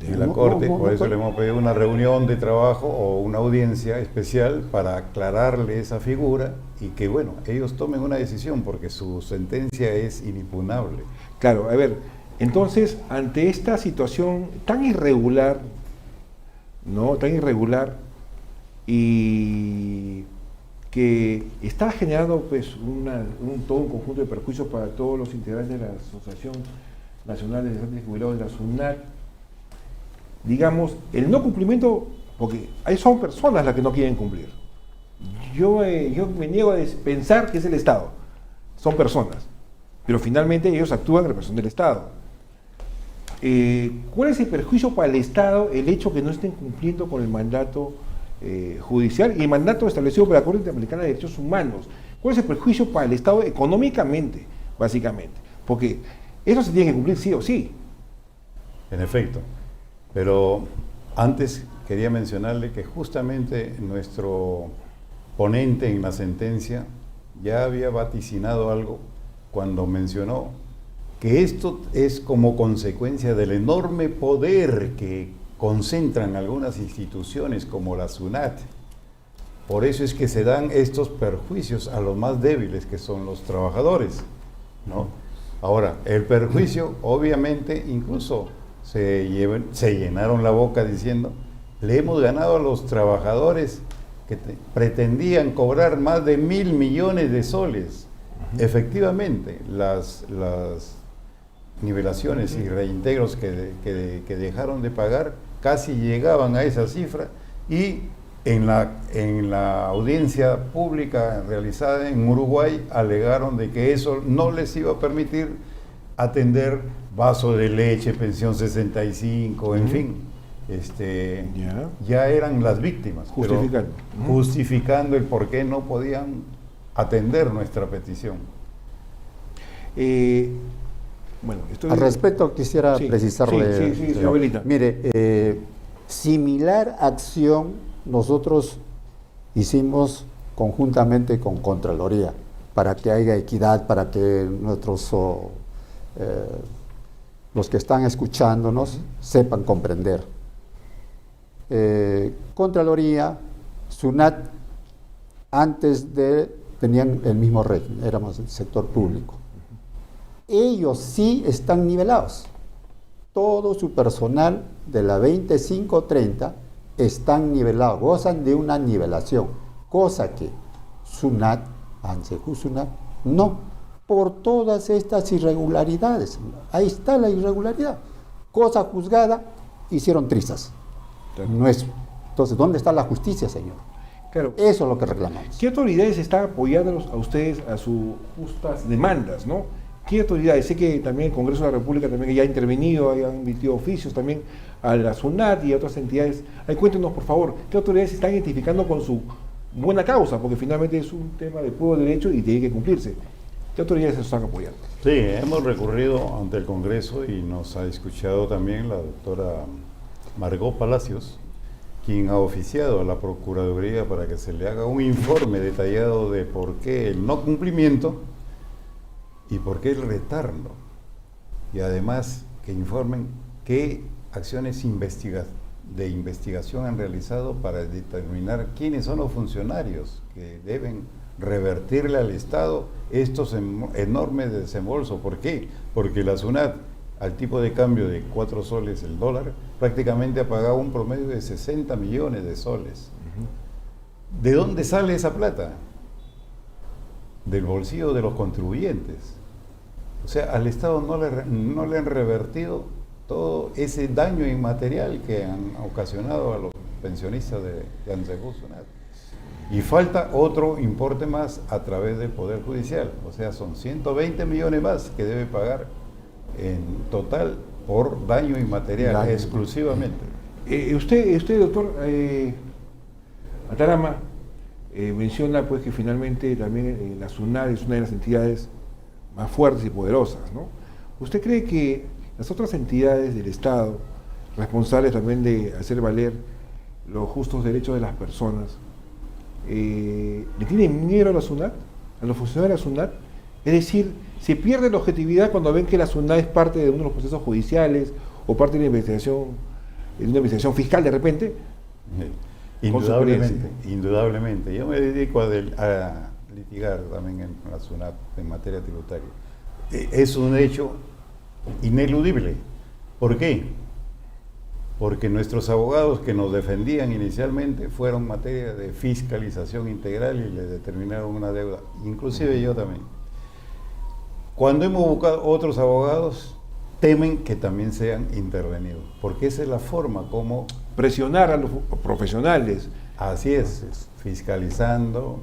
Y la Corte, por eso le hemos pedido una reunión de trabajo o una audiencia especial para aclararle esa figura y que, bueno, ellos tomen una decisión porque su sentencia es inimpugnable. Claro, a ver, entonces, ante esta situación tan irregular, ¿no? Tan irregular y que está generando pues todo un conjunto de perjuicios para todos los integrantes de la Asociación Nacional de Estudiantes Jubilados de la SUNAT, digamos, el no cumplimiento, porque ahí son personas las que no quieren cumplir. Yo me niego a pensar que es el Estado, son personas, pero finalmente ellos actúan en representación del Estado. ¿Cuál es el perjuicio para el Estado el hecho que no estén cumpliendo con el mandato judicial y el mandato establecido por la Corte Interamericana de Derechos Humanos? ¿Cuál es el perjuicio para el Estado económicamente, básicamente? Porque eso se tiene que cumplir sí o sí. En efecto. Pero antes quería mencionarle que justamente nuestro ponente en la sentencia ya había vaticinado algo cuando mencionó que esto es como consecuencia del enorme poder que concentran algunas instituciones como la SUNAT. Por eso es que se dan estos perjuicios a los más débiles, que son los trabajadores, ¿no? Ahora, el perjuicio, obviamente, incluso se llenaron la boca diciendo, le hemos ganado a los trabajadores que pretendían cobrar más de 1.000 millones de soles. Efectivamente, las nivelaciones y reintegros que dejaron de pagar casi llegaban a esa cifra, y en la audiencia pública realizada en Uruguay alegaron de que eso no les iba a permitir atender vaso de leche, pensión 65, en fin, ya eran las víctimas, justificando el por qué no podían atender nuestra petición. Bueno, al respecto quisiera precisarle, señor Velita. Mire, similar acción nosotros hicimos conjuntamente con Contraloría para que haya equidad, para que los que están escuchándonos sepan comprender. Contraloría, SUNAT, tenían el mismo régimen, éramos el sector público. Ellos sí están nivelados. Todo su personal de la 25-30 están nivelados, gozan de una nivelación, cosa que SUNAT, ANSEJU-SUNAT, no, por todas estas irregularidades. Ahí está la irregularidad. Cosa juzgada, hicieron trizas. Nuestro. Entonces, ¿dónde está la justicia, señor? Claro. Eso es lo que reclamamos. ¿Qué autoridades están apoyándolos a ustedes a sus justas demandas, no? ¿Qué autoridades? Sé que también el Congreso de la República también ya ha intervenido, ya han emitido oficios también a la SUNAT y a otras entidades. Ahí cuéntenos, por favor, ¿qué autoridades se están identificando con su buena causa? Porque finalmente es un tema de puro derecho y tiene que cumplirse. ¿Qué autoridades se están apoyando? Sí, hemos recurrido ante el Congreso y nos ha escuchado también la doctora Margot Palacios, quien ha oficiado a la Procuraduría para que se le haga un informe detallado de por qué el no cumplimiento y por qué el retardo. Y además que informen qué acciones de investigación han realizado para determinar quiénes son los funcionarios que deben revertirle al Estado estos enormes desembolsos. ¿Por qué? Porque la SUNAT, al tipo de cambio de 4 soles el dólar, prácticamente ha pagado un promedio de 60 millones de soles. ¿De dónde sale esa plata? Del bolsillo de los contribuyentes. O sea, al Estado no le han revertido todo ese daño inmaterial que han ocasionado a los pensionistas de ANSEJU SUNAT. Y falta otro importe más a través del Poder Judicial. O sea, son 120 millones más que debe pagar en total por daño inmaterial, exclusivamente. Usted, doctor Atarama, menciona pues que finalmente también la SUNAT es una de las entidades más fuertes y poderosas, ¿no? ¿Usted cree que las otras entidades del Estado, responsables también de hacer valer los justos derechos de las personas, le tienen miedo a la SUNAT, a los funcionarios de la SUNAT? Es decir, se pierde la objetividad cuando ven que la SUNAT es parte de uno de los procesos judiciales o parte de una investigación fiscal de repente. Indudablemente. Yo me dedico a litigar también en la SUNAT en materia tributaria. Es un hecho ineludible. ¿Por qué? Porque nuestros abogados que nos defendían inicialmente fueron materia de fiscalización integral y le determinaron una deuda, inclusive yo también. Cuando hemos buscado otros abogados, temen que también sean intervenidos, porque esa es la forma como... Presionar a los profesionales. Así es, fiscalizando.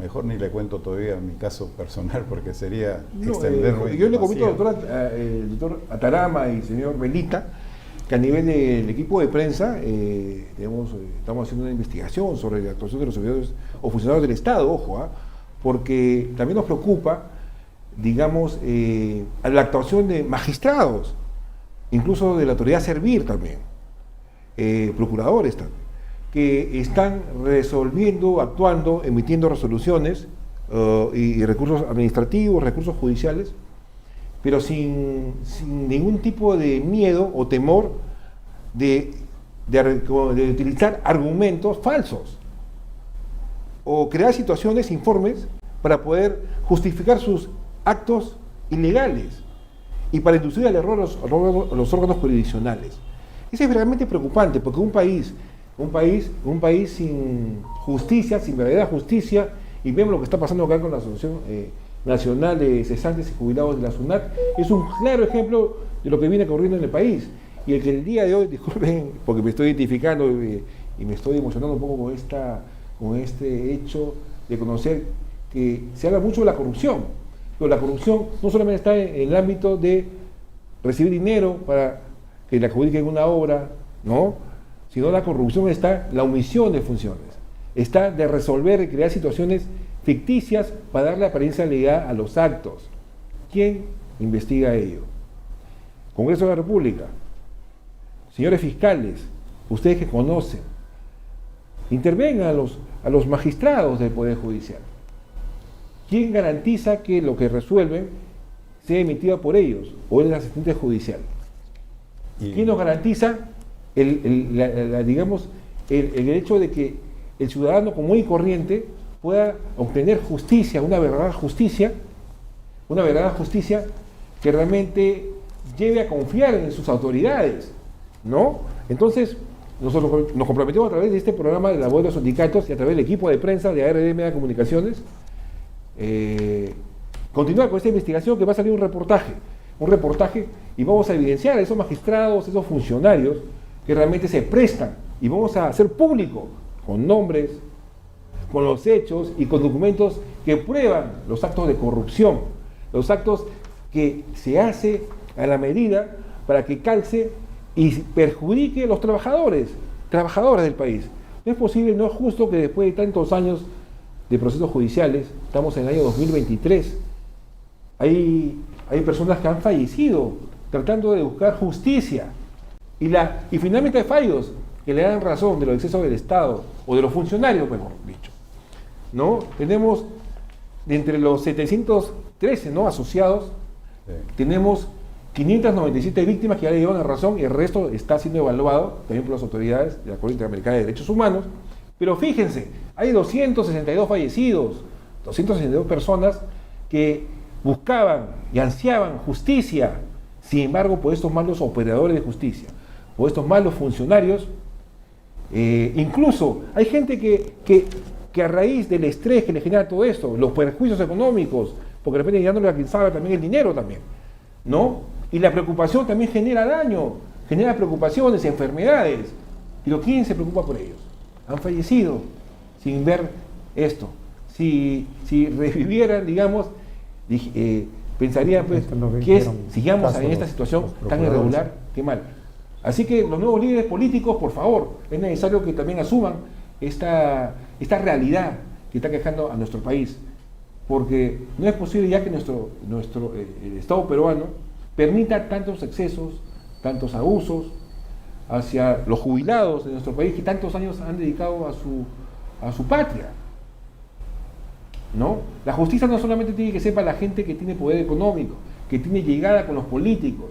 Mejor ni le cuento todavía mi caso personal, porque sería extenderlo. Yo le comento al doctor Atarama y señor Velita, que a nivel del equipo de prensa estamos haciendo una investigación sobre la actuación de los servidores o funcionarios del Estado, ojo, porque también nos preocupa, digamos, la actuación de magistrados, incluso de la autoridad Servir también, procuradores también, que están resolviendo, actuando, emitiendo resoluciones y recursos administrativos, recursos judiciales, pero sin ningún tipo de miedo o temor de utilizar argumentos falsos o crear situaciones, informes, para poder justificar sus actos ilegales y para inducir al error a los órganos jurisdiccionales. Eso es realmente preocupante, porque un país sin justicia, sin verdadera justicia, y vemos lo que está pasando acá con la Asociación Nacional de Cesantes y Jubilados de la SUNAT, es un claro ejemplo de lo que viene ocurriendo en el país. Y el que el día de hoy, disculpen, porque me estoy identificando y me estoy emocionando un poco con este hecho de conocer que se habla mucho de la corrupción, pero la corrupción no solamente está en el ámbito de recibir dinero para que le adjudiquen una obra, ¿no?, sino la corrupción está la omisión de funciones, está de resolver y crear situaciones ficticias para darle apariencia legal a los actos. ¿Quién investiga ello? Congreso de la República, señores fiscales, ustedes que conocen, intervengan a los magistrados del Poder Judicial. ¿Quién garantiza que lo que resuelven sea emitido por ellos o el asistente judicial? ¿Quién nos garantiza el derecho de que el ciudadano común y corriente pueda obtener justicia, una verdadera justicia que realmente lleve a confiar en sus autoridades, ¿no? Entonces, nosotros nos comprometimos a través de este programa de la voz de los sindicatos y a través del equipo de prensa de ARD Media Comunicaciones, continuar con esta investigación, que va a salir un reportaje y vamos a evidenciar a esos magistrados, esos funcionarios que realmente se prestan y vamos a hacer público con nombres, con los hechos y con documentos que prueban los actos de corrupción, los actos que se hace a la medida para que calce y perjudique a los trabajadoras del país. No es posible, no es justo que después de tantos años de procesos judiciales, estamos en el año 2023, hay personas que han fallecido tratando de buscar justicia y finalmente hay fallos que le dan razón de los excesos del Estado o de los funcionarios, mejor dicho. ¿No? Tenemos entre los 713 ¿no? asociados, tenemos 597 víctimas que ya le llevan a razón y el resto está siendo evaluado también por las autoridades de la Corte Interamericana de Derechos Humanos. Pero fíjense, hay 262 fallecidos, 262 personas que buscaban y ansiaban justicia. Sin embargo, por estos malos operadores de justicia, por estos malos funcionarios, incluso hay gente que a raíz del estrés que le genera todo esto, los perjuicios económicos, porque de repente dándole a quien sabe también el dinero también, ¿no? Y la preocupación también genera daño, genera preocupaciones, enfermedades. Pero ¿quién se preocupa por ellos? Han fallecido sin ver esto. Si revivieran, digamos, pensarían pues que sigamos en esta situación tan irregular, qué mal. Así que los nuevos líderes políticos, por favor, es necesario que también asuman esta realidad que está quejando a nuestro país, porque no es posible ya que el Estado peruano permita tantos excesos, tantos abusos hacia los jubilados de nuestro país que tantos años han dedicado a su patria, ¿no? La justicia no solamente tiene que ser para la gente que tiene poder económico, que tiene llegada con los políticos,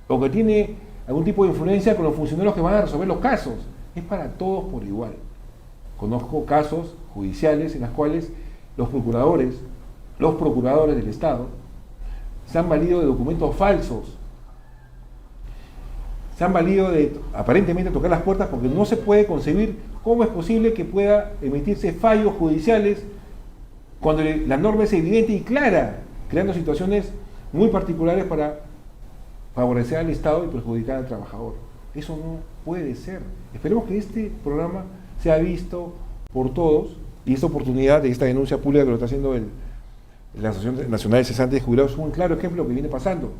o que tiene algún tipo de influencia con los funcionarios que van a resolver los casos, es para todos por igual. Conozco casos judiciales en los cuales los procuradores del Estado se han valido de documentos falsos, se han valido de aparentemente tocar las puertas, porque no se puede concebir cómo es posible que pueda emitirse fallos judiciales cuando la norma es evidente y clara, creando situaciones muy particulares para favorecer al Estado y perjudicar al trabajador. Eso no puede ser. Esperemos que este programa sea visto por todos, y esta oportunidad de esta denuncia pública que lo está haciendo la Asociación Nacional de Cesantes y Jubilados es un claro ejemplo de lo que viene pasando.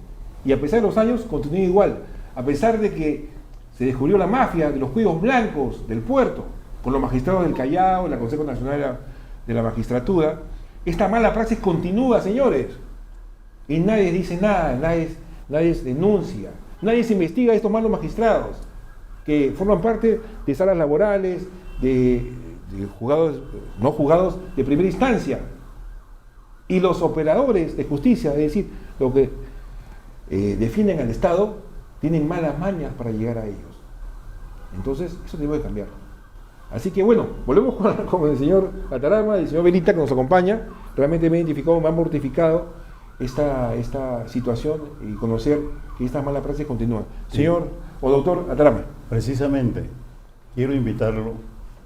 Y a pesar de los años, continúa igual. A pesar de que se descubrió la mafia de los cuellos blancos del puerto, con los magistrados del Callao, el Consejo Nacional de la Magistratura, esta mala praxis continúa, señores. Y nadie dice nada, nadie denuncia, nadie se investiga a estos malos magistrados que forman parte de salas laborales, de juzgados, no juzgados de primera instancia. Y los operadores de justicia, es decir, los que defienden al Estado, tienen malas mañas para llegar a ellos. Entonces, eso debe cambiar. Así que bueno, volvemos con el señor Atarama y el señor Velita que nos acompaña. Realmente me ha identificado, me ha mortificado esta situación y conocer que estas malas prácticas continúan. Señor o doctor Atarama. Precisamente, quiero invitarlo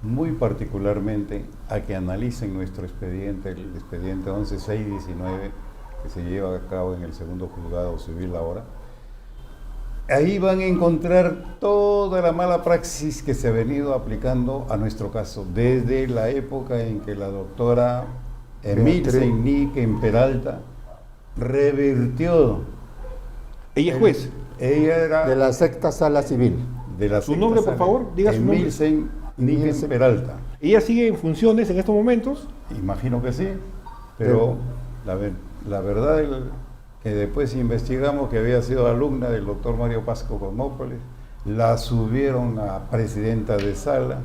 muy particularmente a que analicen nuestro expediente, el expediente 11619, que se lleva a cabo en el segundo juzgado civil ahora. Ahí van a encontrar toda la mala praxis que se ha venido aplicando a nuestro caso, desde la época en que la doctora Emilce Níquel Peralta revirtió. Ella es juez. Ella era de la sexta sala civil. de la Su nombre, por favor, diga su nombre. Emilce Níquel Peralta. ¿Ella sigue en funciones en estos momentos? Imagino que sí, pero la verdad es que después investigamos que había sido alumna del doctor Mario Pasco Cosmópolis, la subieron a presidenta de sala,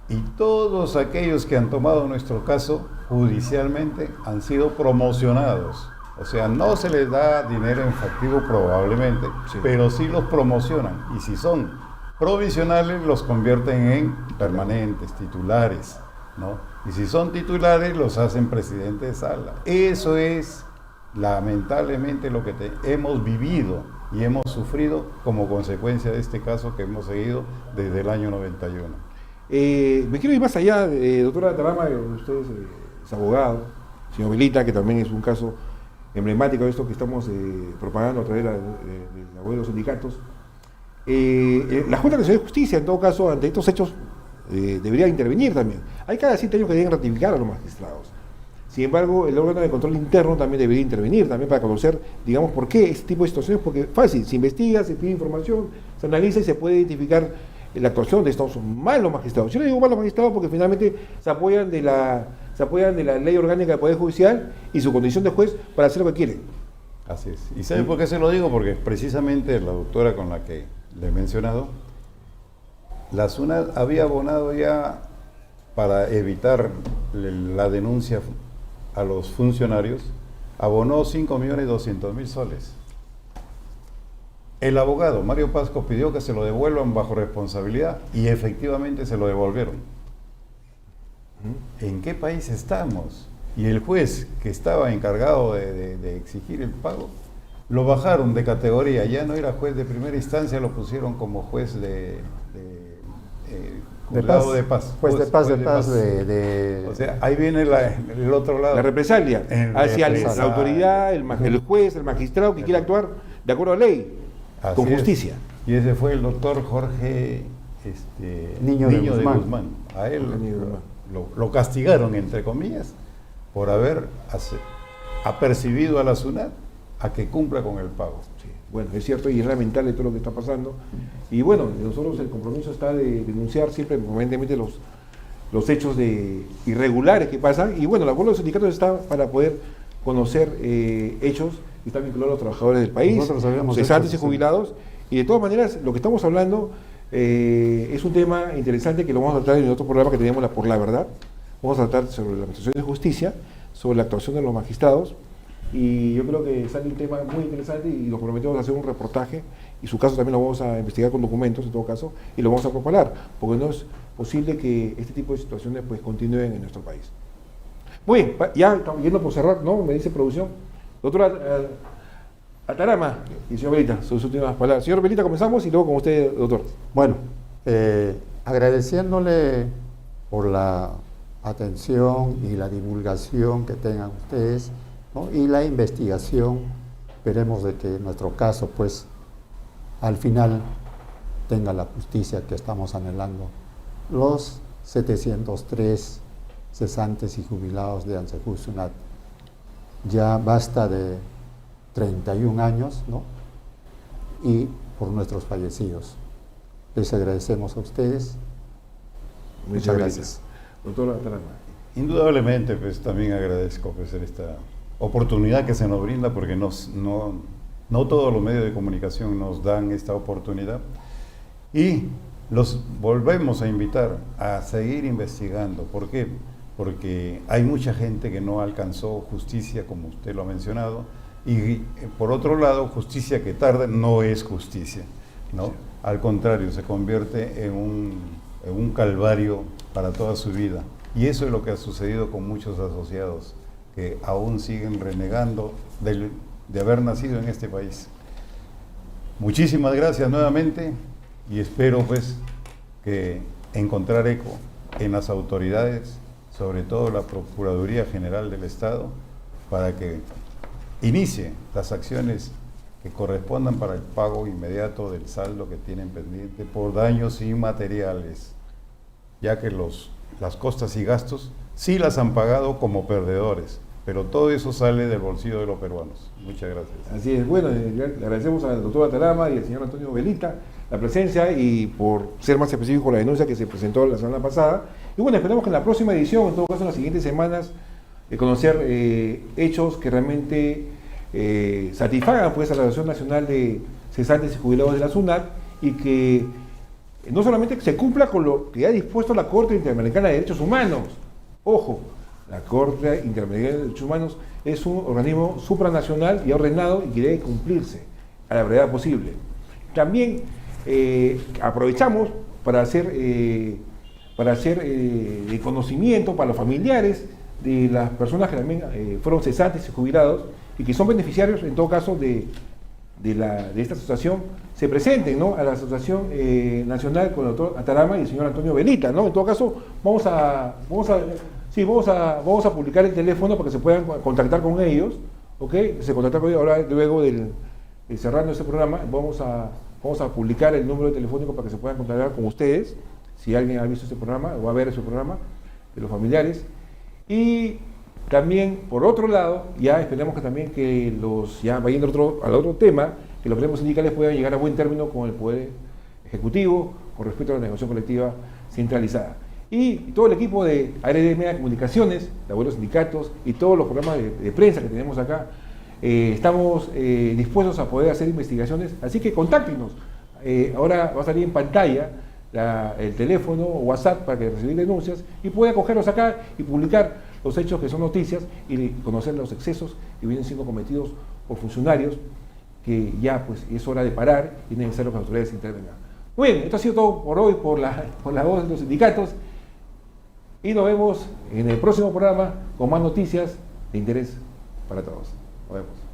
y todos aquellos que han tomado nuestro caso judicialmente han sido promocionados. O sea, no se les da dinero en efectivo probablemente, sí, pero sí los promocionan, y si son provisionales los convierten en permanentes, titulares, ¿no? Y si son titulares los hacen presidente de sala. Eso es lamentablemente lo que hemos vivido y hemos sufrido como consecuencia de este caso que hemos seguido desde el año 91. Me quiero ir más allá, doctora Atarama, usted es abogado, señor Velita, que también es un caso emblemático de esto que estamos propagando a través de la web de los sindicatos. la Junta Nacional de Justicia, en todo caso, ante estos hechos, debería intervenir también. Hay cada 7 años que deben ratificar a los magistrados. Sin embargo, el órgano de control interno también debería intervenir, también para conocer, digamos, por qué este tipo de situaciones, porque fácil, se investiga, se pide información, se analiza y se puede identificar la actuación de estos malos magistrados. Yo le digo malos magistrados porque finalmente se apoyan de la ley orgánica del Poder Judicial y su condición de juez para hacer lo que quieren. Así es. ¿Y sabe por qué se lo digo? Porque precisamente la doctora con la que le he mencionado, la SUNAT había abonado ya para evitar la denuncia a los funcionarios, abonó 5.200.000 soles. El abogado Mario Pasco pidió que se lo devuelvan bajo responsabilidad y efectivamente se lo devolvieron. ¿En qué país estamos? Y el juez que estaba encargado de exigir el pago, lo bajaron de categoría, ya no era juez de primera instancia, lo pusieron como juez juzgado de paz. Juez de paz. O sea, ahí viene el otro lado. La represalia hacia la autoridad, el juez, el magistrado que quiere actuar de acuerdo a la ley, Así con es. justicia. Y ese fue el doctor Jorge Niño de Guzmán. A él lo castigaron, entre comillas, por haber apercibido a la SUNAT a que cumpla con el pago. Sí, bueno, es cierto y es lamentable todo lo que está pasando. Y bueno, nosotros el compromiso está de denunciar siempre permanentemente los hechos irregulares que pasan. Y bueno, la labor de los sindicatos está para poder conocer hechos que están vinculados a los trabajadores del país, cesantes y jubilados. Y de todas maneras, lo que estamos hablando es un tema interesante que lo vamos a tratar en otro programa que teníamos, Por la Verdad. Vamos a tratar sobre la administración de justicia, sobre la actuación de los magistrados. Y yo creo que sale un tema muy interesante y lo prometemos hacer un reportaje, y su caso también lo vamos a investigar con documentos en todo caso, y lo vamos a propalar, porque no es posible que este tipo de situaciones pues continúen en nuestro país. Muy bien, ya estamos yendo por cerrar, ¿no? Me dice producción. Doctora Atarama y señor Velita, sus últimas palabras. Señor Velita, comenzamos y luego con usted, doctor. Bueno, agradeciéndole por la atención y la divulgación que tengan ustedes, ¿no? Y la investigación, esperemos de que nuestro caso pues al final tenga la justicia que estamos anhelando los 703 cesantes y jubilados de ANSEJUR SUNAT. Ya basta de 31 años, ¿no? Y por nuestros fallecidos. Les agradecemos a ustedes. Muchas gracias. Doctora Atarama. Indudablemente, pues también agradezco pues, esta oportunidad que se nos brinda, porque no todos los medios de comunicación nos dan esta oportunidad, y los volvemos a invitar a seguir investigando. ¿Por qué? Porque hay mucha gente que no alcanzó justicia, como usted lo ha mencionado, y por otro lado, justicia que tarda no es justicia, ¿no? Al contrario, se convierte en un calvario para toda su vida, y eso es lo que ha sucedido con muchos asociados que aún siguen renegando de haber nacido en este país. Muchísimas gracias nuevamente, y espero pues que encontrar eco en las autoridades, sobre todo la Procuraduría General del Estado, para que inicie las acciones que correspondan para el pago inmediato del saldo que tienen pendiente por daños inmateriales, ya que las costas y gastos sí las han pagado como perdedores, pero todo eso sale del bolsillo de los peruanos. Muchas gracias. Así es, bueno, le agradecemos al doctor Atarama y al señor Antonio Velita la presencia y por ser más específico la denuncia que se presentó la semana pasada. Y bueno, esperamos que en la próxima edición, en todo caso en las siguientes semanas, conocer hechos que realmente satisfagan pues a la Asociación Nacional de Cesantes y Jubilados de la SUNAT, y que no solamente se cumpla con lo que ha dispuesto la Corte Interamericana de Derechos Humanos. Ojo, la Corte Interamericana de Derechos Humanos es un organismo supranacional y ordenado y que debe cumplirse a la brevedad posible. También aprovechamos para hacer de conocimiento para los familiares de las personas que también fueron cesantes y jubilados y que son beneficiarios, en todo caso, de esta asociación, se presenten, ¿no?, a la Asociación Nacional con el doctor Atarama y el señor Antonio Velita, ¿no? En todo caso, vamos a publicar el teléfono para que se puedan contactar con ellos, ¿ok? Se contactan con ellos ahora, luego de cerrando este programa, vamos a Vamos a publicar el número telefónico para que se puedan contactar con ustedes, si alguien ha visto este programa o va a ver ese programa, de los familiares. Y también, por otro lado, ya esperamos que también que ya va yendo al otro tema, que los gremios sindicales puedan llegar a buen término con el Poder Ejecutivo con respecto a la negociación colectiva centralizada. Y todo el equipo de ARD Comunicaciones, de abuelos sindicatos y todos los programas de prensa que tenemos acá, estamos dispuestos a poder hacer investigaciones, así que contáctenos. Ahora va a salir en pantalla el teléfono o WhatsApp para que recibir denuncias y pueda cogerlos acá y publicar los hechos que son noticias y conocer los excesos que vienen siendo cometidos por funcionarios, que ya pues es hora de parar y es necesario que las autoridades intervengan. Muy bien, esto ha sido todo por hoy, por la voz de los sindicatos, y nos vemos en el próximo programa con más noticias de interés para todos. Nos vemos.